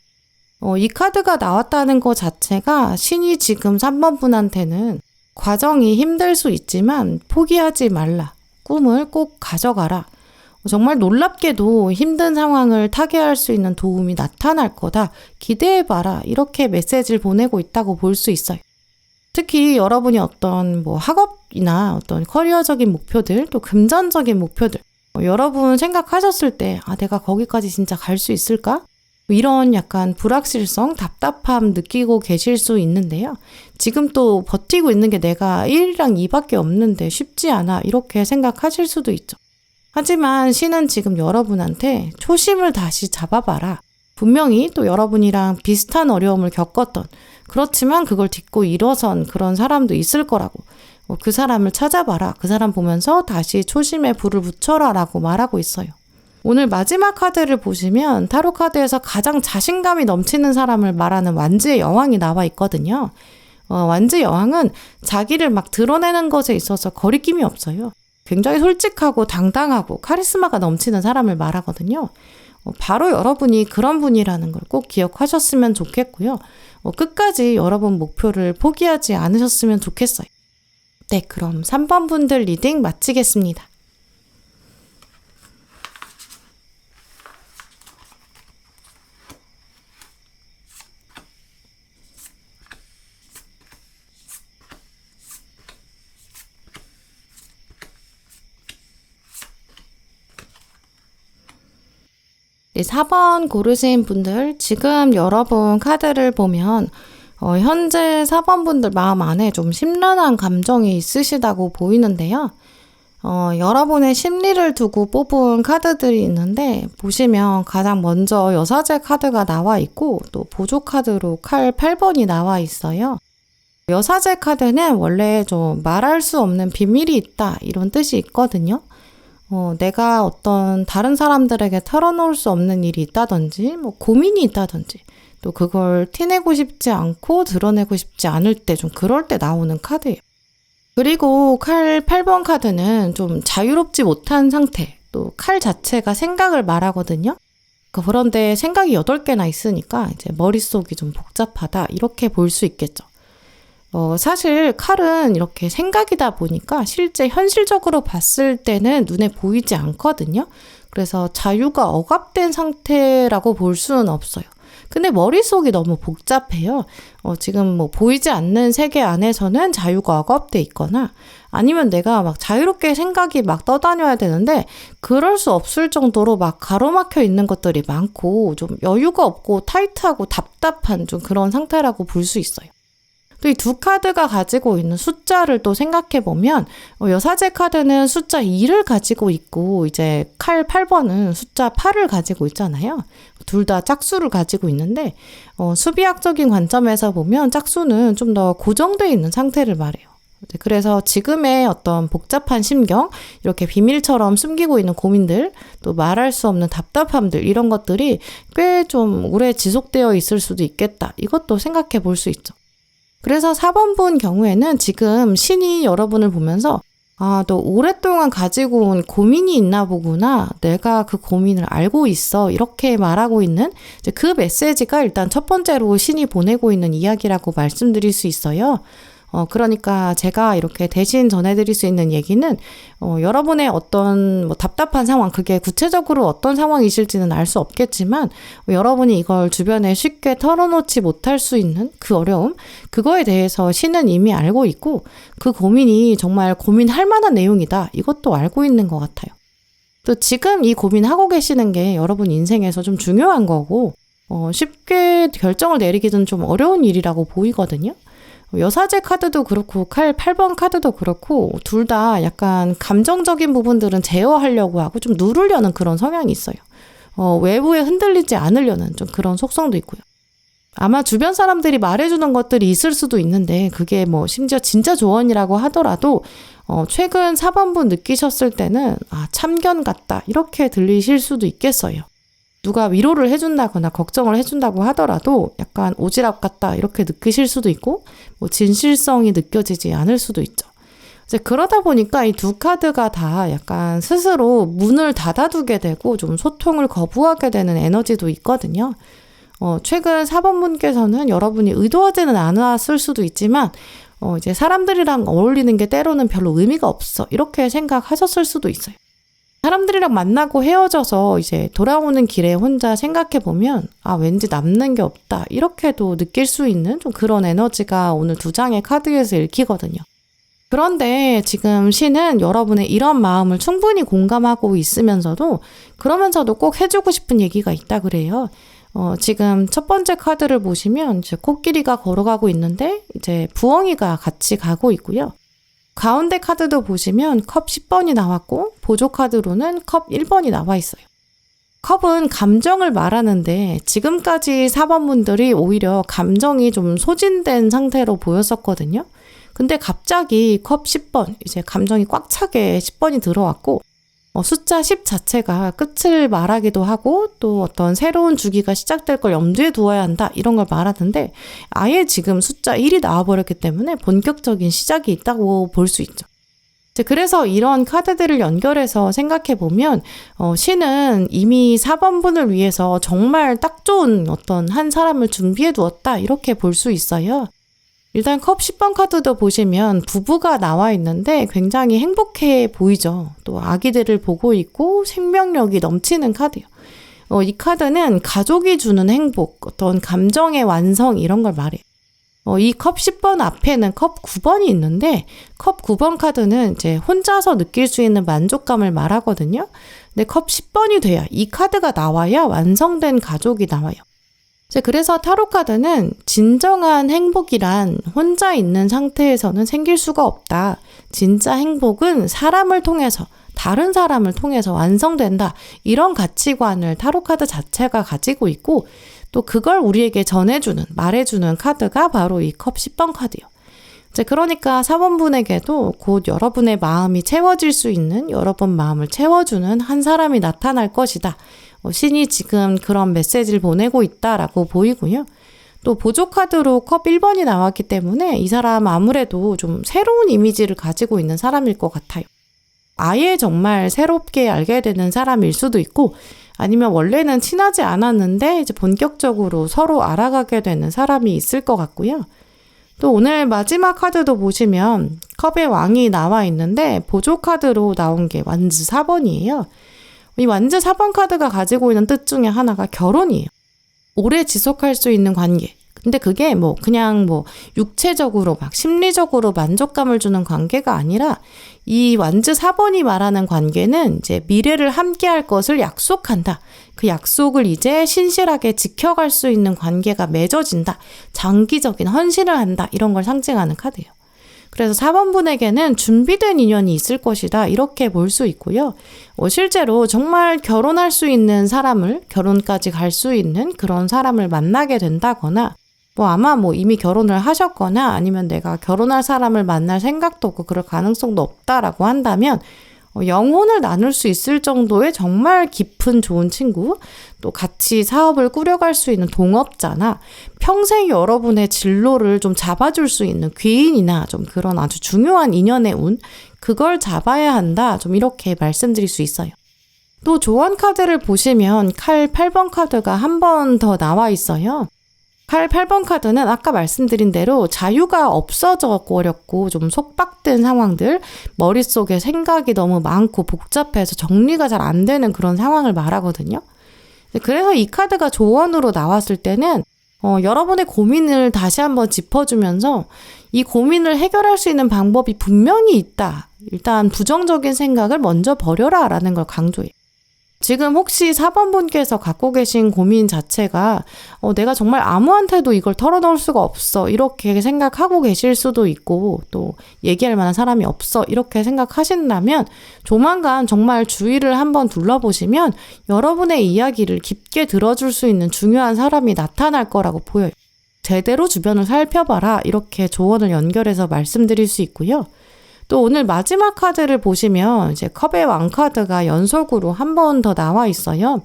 이 카드가 나왔다는 것 자체가 신이 지금 3번 분한테는 과정이 힘들 수 있지만 포기하지 말라. 꿈을 꼭 가져가라. 정말 놀랍게도 힘든 상황을 타개할 수 있는 도움이 나타날 거다. 기대해봐라. 이렇게 메시지를 보내고 있다고 볼 수 있어요. 특히 여러분이 어떤 학업이나 어떤 커리어적인 목표들, 또 금전적인 목표들, 여러분 생각하셨을 때, 내가 거기까지 진짜 갈 수 있을까? 이런 약간 불확실성, 답답함 느끼고 계실 수 있는데요. 지금 또 버티고 있는 게 내가 1이랑 2밖에 없는데 쉽지 않아. 이렇게 생각하실 수도 있죠. 하지만 신은 지금 여러분한테 초심을 다시 잡아봐라. 분명히 또 여러분이랑 비슷한 어려움을 겪었던, 그렇지만 그걸 딛고 일어선 그런 사람도 있을 거라고. 그 사람을 찾아봐라. 그 사람 보면서 다시 초심에 불을 붙여라 라고 말하고 있어요. 오늘 마지막 카드를 보시면 타로 카드에서 가장 자신감이 넘치는 사람을 말하는 완지의 여왕이 나와 있거든요. 완지 여왕은 자기를 막 드러내는 것에 있어서 거리낌이 없어요. 굉장히 솔직하고 당당하고 카리스마가 넘치는 사람을 말하거든요. 바로 여러분이 그런 분이라는 걸 꼭 기억하셨으면 좋겠고요. 끝까지 여러분 목표를 포기하지 않으셨으면 좋겠어요. 네, 그럼 3번 분들 리딩 마치겠습니다. 네, 4번 고르신 분들, 지금 여러분 카드를 보면 현재 4번 분들 마음 안에 좀 심란한 감정이 있으시다고 보이는데요. 여러분의 심리를 두고 뽑은 카드들이 있는데, 보시면 가장 먼저 여사제 카드가 나와 있고, 또 보조 카드로 칼 8번이 나와 있어요. 여사제 카드는 원래 좀 말할 수 없는 비밀이 있다, 이런 뜻이 있거든요. 내가 어떤 다른 사람들에게 털어놓을 수 없는 일이 있다든지, 고민이 있다든지, 또 그걸 티내고 싶지 않고 드러내고 싶지 않을 때 좀 그럴 때 나오는 카드예요. 그리고 칼 8번 카드는 좀 자유롭지 못한 상태, 또 칼 자체가 생각을 말하거든요. 그런데 생각이 8개나 있으니까 이제 머릿속이 좀 복잡하다, 이렇게 볼 수 있겠죠. 사실 칼은 이렇게 생각이다 보니까 실제 현실적으로 봤을 때는 눈에 보이지 않거든요. 그래서 자유가 억압된 상태라고 볼 수는 없어요. 근데 머릿속이 너무 복잡해요. 지금 보이지 않는 세계 안에서는 자유가 억압돼 있거나, 아니면 내가 막 자유롭게 생각이 막 떠다녀야 되는데 그럴 수 없을 정도로 막 가로막혀 있는 것들이 많고, 좀 여유가 없고 타이트하고 답답한 좀 그런 상태라고 볼 수 있어요. 또 이 두 카드가 가지고 있는 숫자를 또 생각해보면, 여사제 카드는 숫자 2를 가지고 있고, 이제 칼 8번은 숫자 8을 가지고 있잖아요. 둘 다 짝수를 가지고 있는데, 수비학적인 관점에서 보면 짝수는 좀 더 고정되어 있는 상태를 말해요. 그래서 지금의 어떤 복잡한 심경, 이렇게 비밀처럼 숨기고 있는 고민들, 또 말할 수 없는 답답함들, 이런 것들이 꽤 좀 오래 지속되어 있을 수도 있겠다. 이것도 생각해 볼 수 있죠. 그래서 4번 분 경우에는 지금 신이 여러분을 보면서, 너 오랫동안 가지고 온 고민이 있나 보구나. 내가 그 고민을 알고 있어. 이렇게 말하고 있는 이제 그 메시지가 일단 첫 번째로 신이 보내고 있는 이야기라고 말씀드릴 수 있어요. 그러니까 제가 이렇게 대신 전해드릴 수 있는 얘기는, 여러분의 어떤 답답한 상황, 그게 구체적으로 어떤 상황이실지는 알 수 없겠지만, 여러분이 이걸 주변에 쉽게 털어놓지 못할 수 있는 그 어려움, 그거에 대해서 신은 이미 알고 있고, 그 고민이 정말 고민할 만한 내용이다. 이것도 알고 있는 것 같아요. 또 지금 이 고민하고 계시는 게 여러분 인생에서 좀 중요한 거고, 쉽게 결정을 내리기는 좀 어려운 일이라고 보이거든요. 여사제 카드도 그렇고 칼 8번 카드도 그렇고 둘 다 약간 감정적인 부분들은 제어하려고 하고 좀 누르려는 그런 성향이 있어요. 외부에 흔들리지 않으려는 좀 그런 속성도 있고요. 아마 주변 사람들이 말해주는 것들이 있을 수도 있는데, 그게 심지어 진짜 조언이라고 하더라도 최근 4번분 느끼셨을 때는 참견 같다, 이렇게 들리실 수도 있겠어요. 누가 위로를 해준다거나 걱정을 해준다고 하더라도 약간 오지랖 같다, 이렇게 느끼실 수도 있고, 진실성이 느껴지지 않을 수도 있죠. 이제 그러다 보니까 이 두 카드가 다 약간 스스로 문을 닫아두게 되고 좀 소통을 거부하게 되는 에너지도 있거든요. 최근 4번 분께서는 여러분이 의도하지는 않았을 수도 있지만, 이제 사람들이랑 어울리는 게 때로는 별로 의미가 없어. 이렇게 생각하셨을 수도 있어요. 사람들이랑 만나고 헤어져서 이제 돌아오는 길에 혼자 생각해보면, 왠지 남는 게 없다. 이렇게도 느낄 수 있는 좀 그런 에너지가 오늘 2장의 카드에서 읽히거든요. 그런데 지금 시는 여러분의 이런 마음을 충분히 공감하고 있으면서도, 그러면서도 꼭 해주고 싶은 얘기가 있다 그래요. 지금 첫 번째 카드를 보시면 이제 코끼리가 걸어가고 있는데 이제 부엉이가 같이 가고 있고요. 가운데 카드도 보시면 컵 10번이 나왔고 보조 카드로는 컵 1번이 나와 있어요. 컵은 감정을 말하는데 지금까지 4번 분들이 오히려 감정이 좀 소진된 상태로 보였었거든요. 근데 갑자기 컵 10번, 이제 감정이 꽉 차게 10번이 들어왔고 숫자 10 자체가 끝을 말하기도 하고 또 어떤 새로운 주기가 시작될 걸 염두에 두어야 한다 이런 걸 말하는데 아예 지금 숫자 1이 나와버렸기 때문에 본격적인 시작이 있다고 볼 수 있죠. 그래서 이런 카드들을 연결해서 생각해보면 시는 이미 4번분을 위해서 정말 딱 좋은 어떤 한 사람을 준비해 두었다 이렇게 볼 수 있어요. 일단 컵 10번 카드도 보시면 부부가 나와 있는데 굉장히 행복해 보이죠. 또 아기들을 보고 있고 생명력이 넘치는 카드예요. 이 카드는 가족이 주는 행복, 어떤 감정의 완성 이런 걸 말해요. 이 컵 10번 앞에는 컵 9번이 있는데 컵 9번 카드는 이제 혼자서 느낄 수 있는 만족감을 말하거든요. 근데 컵 10번이 돼야 이 카드가 나와야 완성된 가족이 나와요. 그래서 타로 카드는 진정한 행복이란 혼자 있는 상태에서는 생길 수가 없다. 진짜 행복은 사람을 통해서, 다른 사람을 통해서 완성된다. 이런 가치관을 타로 카드 자체가 가지고 있고 또 그걸 우리에게 전해주는, 말해주는 카드가 바로 이 컵 10번 카드예요. 그러니까 4번 분에게도 곧 여러분의 마음이 채워질 수 있는, 여러분 마음을 채워주는 한 사람이 나타날 것이다. 신이 지금 그런 메시지를 보내고 있다라고 보이고요. 또 보조 카드로 컵 1번이 나왔기 때문에 이 사람 아무래도 좀 새로운 이미지를 가지고 있는 사람일 것 같아요. 아예 정말 새롭게 알게 되는 사람일 수도 있고 아니면 원래는 친하지 않았는데 이제 본격적으로 서로 알아가게 되는 사람이 있을 것 같고요. 또 오늘 마지막 카드도 보시면 컵의 왕이 나와 있는데 보조 카드로 나온 게 완즈 4번이에요. 이 완즈 4번 카드가 가지고 있는 뜻 중에 하나가 결혼이에요. 오래 지속할 수 있는 관계. 근데 그게 그냥 육체적으로 심리적으로 만족감을 주는 관계가 아니라 이 완즈 4번이 말하는 관계는 이제 미래를 함께 할 것을 약속한다. 그 약속을 이제 신실하게 지켜갈 수 있는 관계가 맺어진다. 장기적인 헌신을 한다. 이런 걸 상징하는 카드예요. 그래서 4번 분에게는 준비된 인연이 있을 것이다. 이렇게 볼 수 있고요. 실제로 정말 결혼할 수 있는 사람을, 결혼까지 갈 수 있는 그런 사람을 만나게 된다거나 아마 이미 결혼을 하셨거나 아니면 내가 결혼할 사람을 만날 생각도 없고 그럴 가능성도 없다라고 한다면 영혼을 나눌 수 있을 정도의 정말 깊은 좋은 친구, 또 같이 사업을 꾸려갈 수 있는 동업자나 평생 여러분의 진로를 좀 잡아줄 수 있는 귀인이나 좀 그런 아주 중요한 인연의 운, 그걸 잡아야 한다. 좀 이렇게 말씀드릴 수 있어요. 또 조언 카드를 보시면 칼 8번 카드가 한 번 더 나와 있어요. 칼 8번 카드는 아까 말씀드린 대로 자유가 없어져 버렸고 좀 속박된 상황들, 머릿속에 생각이 너무 많고 복잡해서 정리가 잘 안 되는 그런 상황을 말하거든요. 그래서 이 카드가 조언으로 나왔을 때는 여러분의 고민을 다시 한번 짚어주면서 이 고민을 해결할 수 있는 방법이 분명히 있다. 일단 부정적인 생각을 먼저 버려라 라는 걸 강조해요. 지금 혹시 4번 분께서 갖고 계신 고민 자체가 내가 정말 아무한테도 이걸 털어놓을 수가 없어 이렇게 생각하고 계실 수도 있고 또 얘기할 만한 사람이 없어 이렇게 생각하신다면 조만간 정말 주위를 한번 둘러보시면 여러분의 이야기를 깊게 들어줄 수 있는 중요한 사람이 나타날 거라고 보여요. 제대로 주변을 살펴봐라 이렇게 조언을 연결해서 말씀드릴 수 있고요. 또 오늘 마지막 카드를 보시면 이제 컵의 왕 카드가 연속으로 한 번 더 나와 있어요.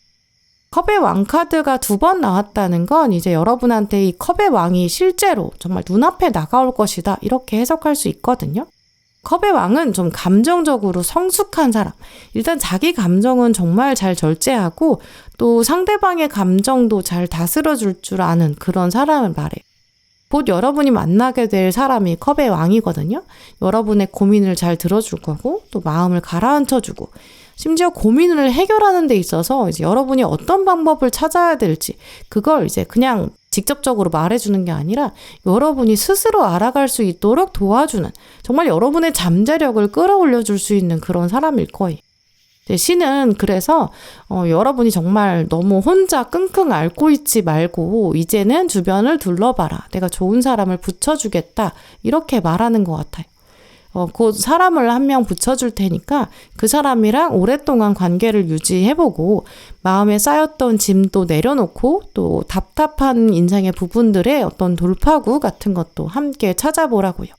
컵의 왕 카드가 2번 나왔다는 건 이제 여러분한테 이 컵의 왕이 실제로 정말 눈앞에 다가올 것이다 이렇게 해석할 수 있거든요. 컵의 왕은 좀 감정적으로 성숙한 사람. 일단 자기 감정은 정말 잘 절제하고 또 상대방의 감정도 잘 다스려줄 줄 아는 그런 사람을 말해요. 곧 여러분이 만나게 될 사람이 컵의 왕이거든요. 여러분의 고민을 잘 들어줄 거고 또 마음을 가라앉혀주고 심지어 고민을 해결하는 데 있어서 이제 여러분이 어떤 방법을 찾아야 될지 그걸 이제 그냥 직접적으로 말해주는 게 아니라 여러분이 스스로 알아갈 수 있도록 도와주는 정말 여러분의 잠재력을 끌어올려 줄 수 있는 그런 사람일 거예요. 신은 그래서 여러분이 정말 너무 혼자 끙끙 앓고 있지 말고 이제는 주변을 둘러봐라. 내가 좋은 사람을 붙여주겠다. 이렇게 말하는 것 같아요. 곧 사람을 한 명 붙여줄 테니까 그 사람이랑 오랫동안 관계를 유지해보고 마음에 쌓였던 짐도 내려놓고 또 답답한 인생의 부분들의 어떤 돌파구 같은 것도 함께 찾아보라고요.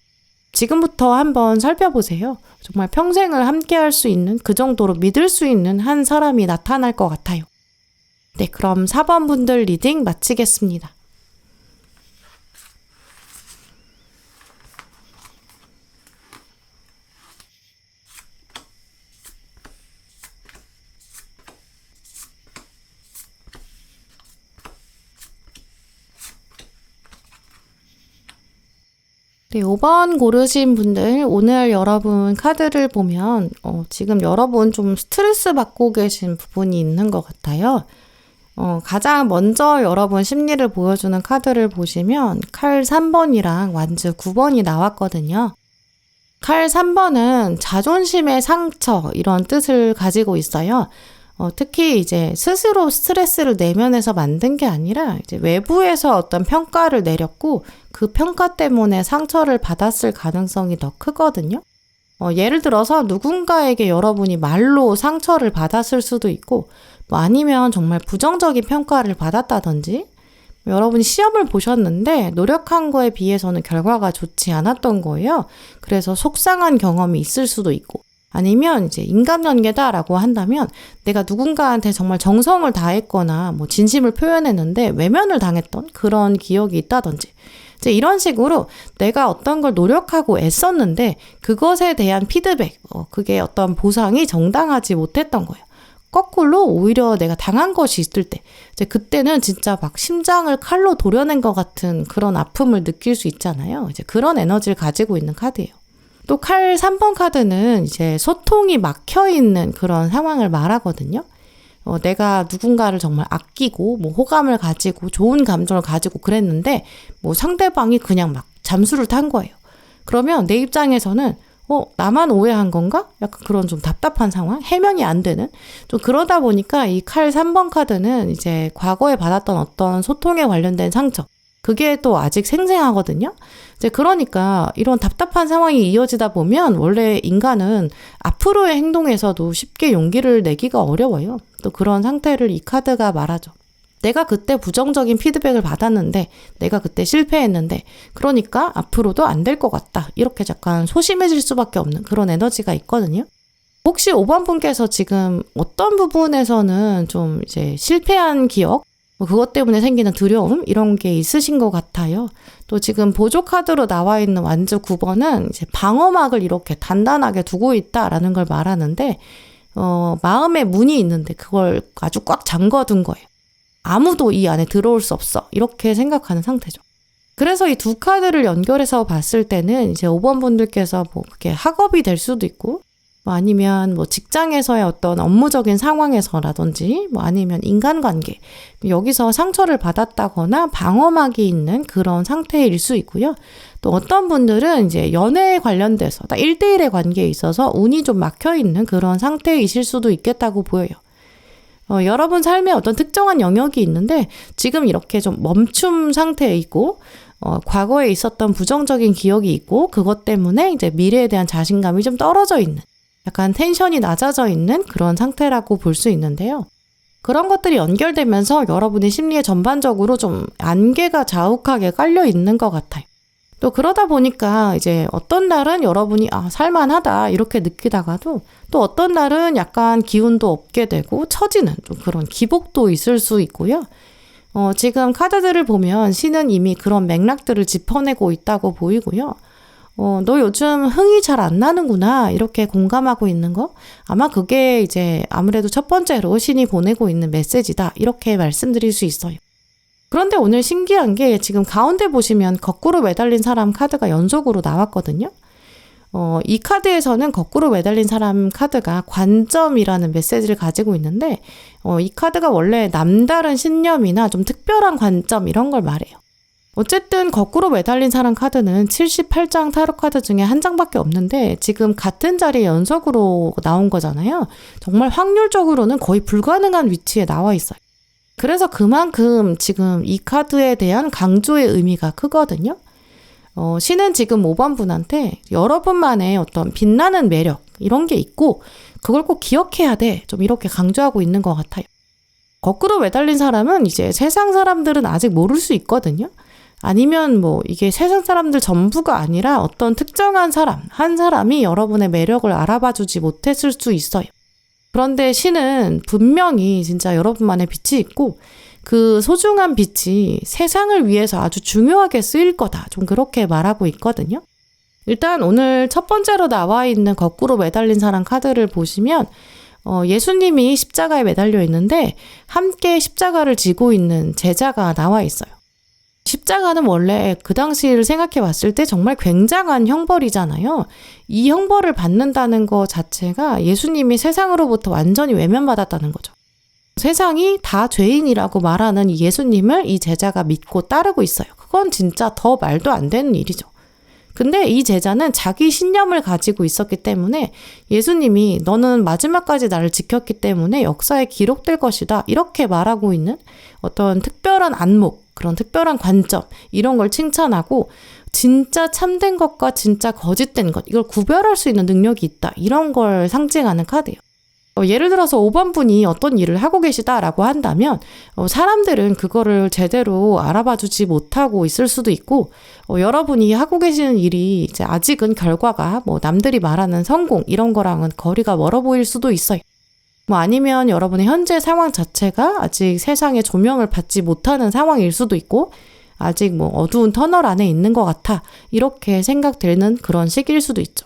지금부터 한번 살펴보세요. 정말 평생을 함께 할 수 있는 그 정도로 믿을 수 있는 한 사람이 나타날 것 같아요. 네, 그럼 4번 분들 리딩 마치겠습니다. 네, 5번 고르신 분들 오늘 여러분 카드를 보면 지금 여러분 좀 스트레스 받고 계신 부분이 있는 것 같아요. 가장 먼저 여러분 심리를 보여주는 카드를 보시면 칼 3번이랑 완즈 9번이 나왔거든요. 칼 3번은 자존심의 상처 이런 뜻을 가지고 있어요. 특히 이제 스스로 스트레스를 내면에서 만든 게 아니라 이제 외부에서 어떤 평가를 내렸고 그 평가 때문에 상처를 받았을 가능성이 더 크거든요. 예를 들어서 누군가에게 여러분이 말로 상처를 받았을 수도 있고 뭐 아니면 정말 부정적인 평가를 받았다든지 여러분이 시험을 보셨는데 노력한 거에 비해서는 결과가 좋지 않았던 거예요. 그래서 속상한 경험이 있을 수도 있고 아니면 이제 인간관계다라고 한다면 내가 누군가한테 정말 정성을 다했거나 뭐 진심을 표현했는데 외면을 당했던 그런 기억이 있다든지 이제 이런 식으로 내가 어떤 걸 노력하고 애썼는데 그것에 대한 피드백, 그게 어떤 보상이 정당하지 못했던 거예요. 거꾸로 오히려 내가 당한 것이 있을 때 이제 그때는 진짜 막 심장을 칼로 도려낸 것 같은 그런 아픔을 느낄 수 있잖아요. 이제 그런 에너지를 가지고 있는 카드예요. 또 칼 3번 카드는 이제 소통이 막혀 있는 그런 상황을 말하거든요. 내가 누군가를 정말 아끼고 뭐 호감을 가지고 좋은 감정을 가지고 그랬는데 뭐 상대방이 그냥 막 잠수를 탄 거예요. 그러면 내 입장에서는 나만 오해한 건가? 약간 그런 좀 답답한 상황? 해명이 안 되는? 좀 그러다 보니까 이 칼 3번 카드는 이제 과거에 받았던 어떤 소통에 관련된 상처 그게 또 아직 생생하거든요. 이제 그러니까 이런 답답한 상황이 이어지다 보면 원래 인간은 앞으로의 행동에서도 쉽게 용기를 내기가 어려워요. 또 그런 상태를 이 카드가 말하죠. 내가 그때 부정적인 피드백을 받았는데 내가 그때 실패했는데 그러니까 앞으로도 안 될 것 같다. 이렇게 약간 소심해질 수밖에 없는 그런 에너지가 있거든요. 혹시 5번 분께서 지금 어떤 부분에서는 좀 이제 실패한 기억 그것 때문에 생기는 두려움 이런 게 있으신 것 같아요. 또 지금 보조 카드로 나와 있는 완즈 9번은 이제 방어막을 이렇게 단단하게 두고 있다라는 걸 말하는데 마음의 문이 있는데 그걸 아주 꽉 잠궈둔 거예요. 아무도 이 안에 들어올 수 없어. 이렇게 생각하는 상태죠. 그래서 이 두 카드를 연결해서 봤을 때는 이제 5번 분들께서 뭐 그게 학업이 될 수도 있고 뭐 아니면 뭐 직장에서의 어떤 업무적인 상황에서라든지 뭐 아니면 인간관계 여기서 상처를 받았다거나 방어막이 있는 그런 상태일 수 있고요. 또 어떤 분들은 이제 연애에 관련돼서 1대1의 관계에 있어서 운이 좀 막혀 있는 그런 상태이실 수도 있겠다고 보여요. 여러분 삶에 어떤 특정한 영역이 있는데 지금 이렇게 좀 멈춤 상태에 있고 과거에 있었던 부정적인 기억이 있고 그것 때문에 이제 미래에 대한 자신감이 좀 떨어져 있는 약간 텐션이 낮아져 있는 그런 상태라고 볼 수 있는데요. 그런 것들이 연결되면서 여러분의 심리에 전반적으로 좀 안개가 자욱하게 깔려 있는 것 같아요. 또 그러다 보니까 이제 어떤 날은 여러분이 살만하다 이렇게 느끼다가도 또 어떤 날은 약간 기운도 없게 되고 처지는 좀 그런 기복도 있을 수 있고요. 지금 카드들을 보면 신은 이미 그런 맥락들을 짚어내고 있다고 보이고요. 너 요즘 흥이 잘 안 나는구나 이렇게 공감하고 있는 거 아마 그게 이제 아무래도 첫 번째로 신이 보내고 있는 메시지다 이렇게 말씀드릴 수 있어요. 그런데 오늘 신기한 게 지금 가운데 보시면 거꾸로 매달린 사람 카드가 연속으로 나왔거든요. 이 카드에서는 거꾸로 매달린 사람 카드가 관점이라는 메시지를 가지고 있는데 이 카드가 원래 남다른 신념이나 좀 특별한 관점 이런 걸 말해요. 어쨌든 거꾸로 매달린 사람 카드는 78장 타로 카드 중에 한 장밖에 없는데 지금 같은 자리에 연속으로 나온 거잖아요. 정말 확률적으로는 거의 불가능한 위치에 나와 있어요. 그래서 그만큼 지금 이 카드에 대한 강조의 의미가 크거든요. 신은 지금 5번 분한테 여러분만의 어떤 빛나는 매력 이런 게 있고 그걸 꼭 기억해야 돼. 좀 이렇게 강조하고 있는 것 같아요. 거꾸로 매달린 사람은 이제 세상 사람들은 아직 모를 수 있거든요. 아니면 이게 세상 사람들 전부가 아니라 어떤 특정한 사람, 한 사람이 여러분의 매력을 알아봐주지 못했을 수 있어요. 그런데 신은 분명히 진짜 여러분만의 빛이 있고 그 소중한 빛이 세상을 위해서 아주 중요하게 쓰일 거다. 좀 그렇게 말하고 있거든요. 일단 오늘 첫 번째로 나와 있는 거꾸로 매달린 사람 카드를 보시면 예수님이 십자가에 매달려 있는데 함께 십자가를 지고 있는 제자가 나와 있어요. 십자가는 원래 그 당시를 생각해 봤을 때 정말 굉장한 형벌이잖아요. 이 형벌을 받는다는 것 자체가 예수님이 세상으로부터 완전히 외면받았다는 거죠. 세상이 다 죄인이라고 말하는 이 예수님을 이 제자가 믿고 따르고 있어요. 그건 진짜 더 말도 안 되는 일이죠. 근데 이 제자는 자기 신념을 가지고 있었기 때문에 예수님이 너는 마지막까지 나를 지켰기 때문에 역사에 기록될 것이다. 이렇게 말하고 있는 어떤 특별한 안목, 그런 특별한 관점 이런 걸 칭찬하고 진짜 참된 것과 진짜 거짓된 것 이걸 구별할 수 있는 능력이 있다. 이런 걸 상징하는 카드예요. 예를 들어서 5번 분이 어떤 일을 하고 계시다라고 한다면 사람들은 그거를 제대로 알아봐주지 못하고 있을 수도 있고 여러분이 하고 계시는 일이 이제 아직은 결과가 남들이 말하는 성공 이런 거랑은 거리가 멀어 보일 수도 있어요. 아니면 여러분의 현재 상황 자체가 아직 세상에 조명을 받지 못하는 상황일 수도 있고 아직 어두운 터널 안에 있는 것 같아 이렇게 생각되는 그런 시기일 수도 있죠.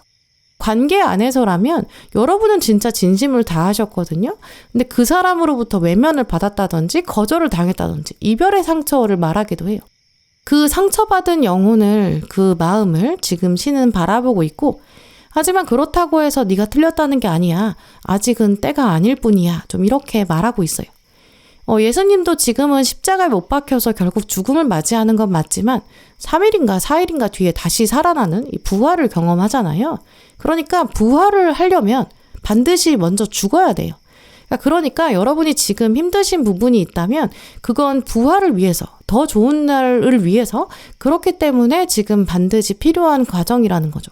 관계 안에서라면 여러분은 진짜 진심을 다하셨거든요. 근데 그 사람으로부터 외면을 받았다든지 거절을 당했다든지 이별의 상처를 말하기도 해요. 그 상처받은 영혼을 그 마음을 지금 신은 바라보고 있고 하지만 그렇다고 해서 네가 틀렸다는 게 아니야. 아직은 때가 아닐 뿐이야. 좀 이렇게 말하고 있어요. 예수님도 지금은 십자가에 못 박혀서 결국 죽음을 맞이하는 건 맞지만 3일인가 4일인가 뒤에 다시 살아나는 이 부활을 경험하잖아요. 그러니까 부활을 하려면 반드시 먼저 죽어야 돼요. 그러니까 여러분이 지금 힘드신 부분이 있다면 그건 부활을 위해서, 더 좋은 날을 위해서 그렇기 때문에 지금 반드시 필요한 과정이라는 거죠.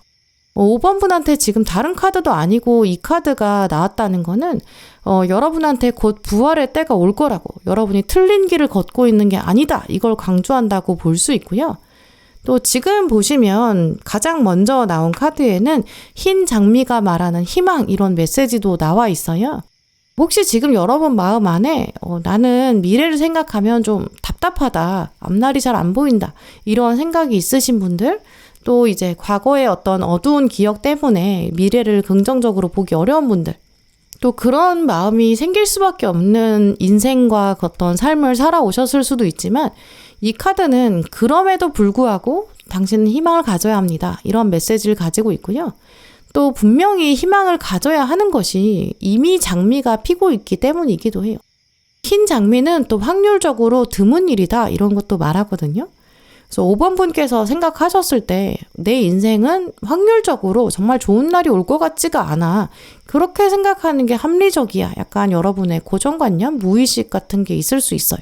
5번 분한테 지금 다른 카드도 아니고 이 카드가 나왔다는 거는 여러분한테 곧 부활의 때가 올 거라고 여러분이 틀린 길을 걷고 있는 게 아니다 이걸 강조한다고 볼 수 있고요. 또 지금 보시면 가장 먼저 나온 카드에는 흰 장미가 말하는 희망 이런 메시지도 나와 있어요. 혹시 지금 여러분 마음 안에 나는 미래를 생각하면 좀 답답하다, 앞날이 잘 안 보인다 이런 생각이 있으신 분들 또 이제 과거의 어떤 어두운 기억 때문에 미래를 긍정적으로 보기 어려운 분들 또 그런 마음이 생길 수밖에 없는 인생과 어떤 삶을 살아오셨을 수도 있지만 이 카드는 그럼에도 불구하고 당신은 희망을 가져야 합니다. 이런 메시지를 가지고 있고요. 또 분명히 희망을 가져야 하는 것이 이미 장미가 피고 있기 때문이기도 해요. 흰 장미는 또 확률적으로 드문 일이다 이런 것도 말하거든요. 그래서 5번 분께서 생각하셨을 때 내 인생은 확률적으로 정말 좋은 날이 올 것 같지가 않아. 그렇게 생각하는 게 합리적이야. 약간 여러분의 고정관념, 무의식 같은 게 있을 수 있어요.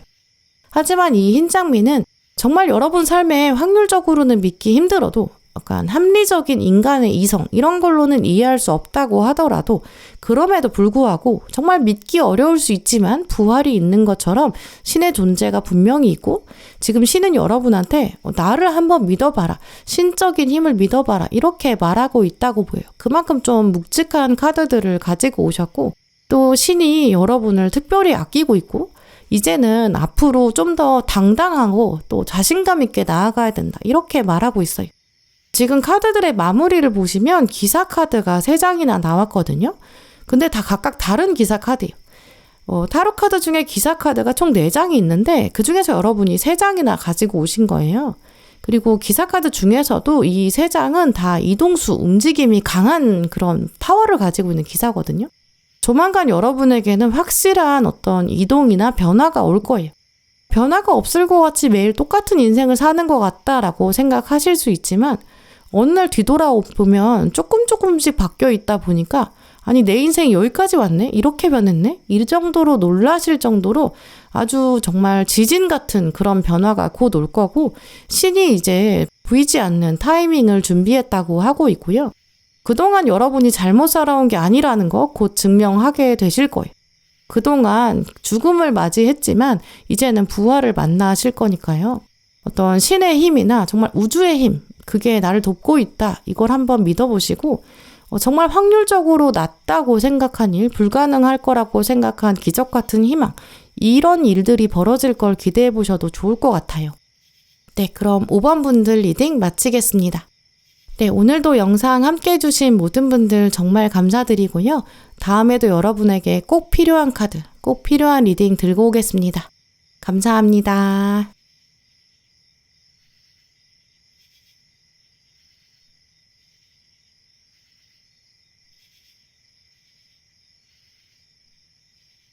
하지만 이 흰 장미는 정말 여러분 삶에 확률적으로는 믿기 힘들어도 약간 합리적인 인간의 이성 이런 걸로는 이해할 수 없다고 하더라도 그럼에도 불구하고 정말 믿기 어려울 수 있지만 부활이 있는 것처럼 신의 존재가 분명히 있고 지금 신은 여러분한테 나를 한번 믿어봐라. 신적인 힘을 믿어봐라. 이렇게 말하고 있다고 보여요. 그만큼 좀 묵직한 카드들을 가지고 오셨고 또 신이 여러분을 특별히 아끼고 있고 이제는 앞으로 좀 더 당당하고 또 자신감 있게 나아가야 된다. 이렇게 말하고 있어요. 지금 카드들의 마무리를 보시면 기사 카드가 3장이나 나왔거든요. 근데 다 각각 다른 기사 카드예요. 타로 카드 중에 기사 카드가 총 4장이 있는데 그 중에서 여러분이 3장이나 가지고 오신 거예요. 그리고 기사 카드 중에서도 이 3장은 다 이동수, 움직임이 강한 그런 파워를 가지고 있는 기사거든요. 조만간 여러분에게는 확실한 어떤 이동이나 변화가 올 거예요. 변화가 없을 것 같이 매일 똑같은 인생을 사는 것 같다라고 생각하실 수 있지만 어느 날 뒤돌아보면 조금씩 바뀌어 있다 보니까 아니 내 인생이 여기까지 왔네? 이렇게 변했네? 이 정도로 놀라실 정도로 아주 정말 지진 같은 그런 변화가 곧 올 거고 신이 이제 보이지 않는 타이밍을 준비했다고 하고 있고요. 그동안 여러분이 잘못 살아온 게 아니라는 거 곧 증명하게 되실 거예요. 그동안 죽음을 맞이했지만 이제는 부활을 만나실 거니까요. 어떤 신의 힘이나 정말 우주의 힘, 그게 나를 돕고 있다. 이걸 한번 믿어보시고 정말 확률적으로 낮다고 생각한 일, 불가능할 거라고 생각한 기적 같은 희망, 이런 일들이 벌어질 걸 기대해 보셔도 좋을 것 같아요. 네, 그럼 5번 분들 리딩 마치겠습니다. 네, 오늘도 영상 함께 해주신 모든 분들 정말 감사드리고요. 다음에도 여러분에게 꼭 필요한 카드, 꼭 필요한 리딩 들고 오겠습니다. 감사합니다.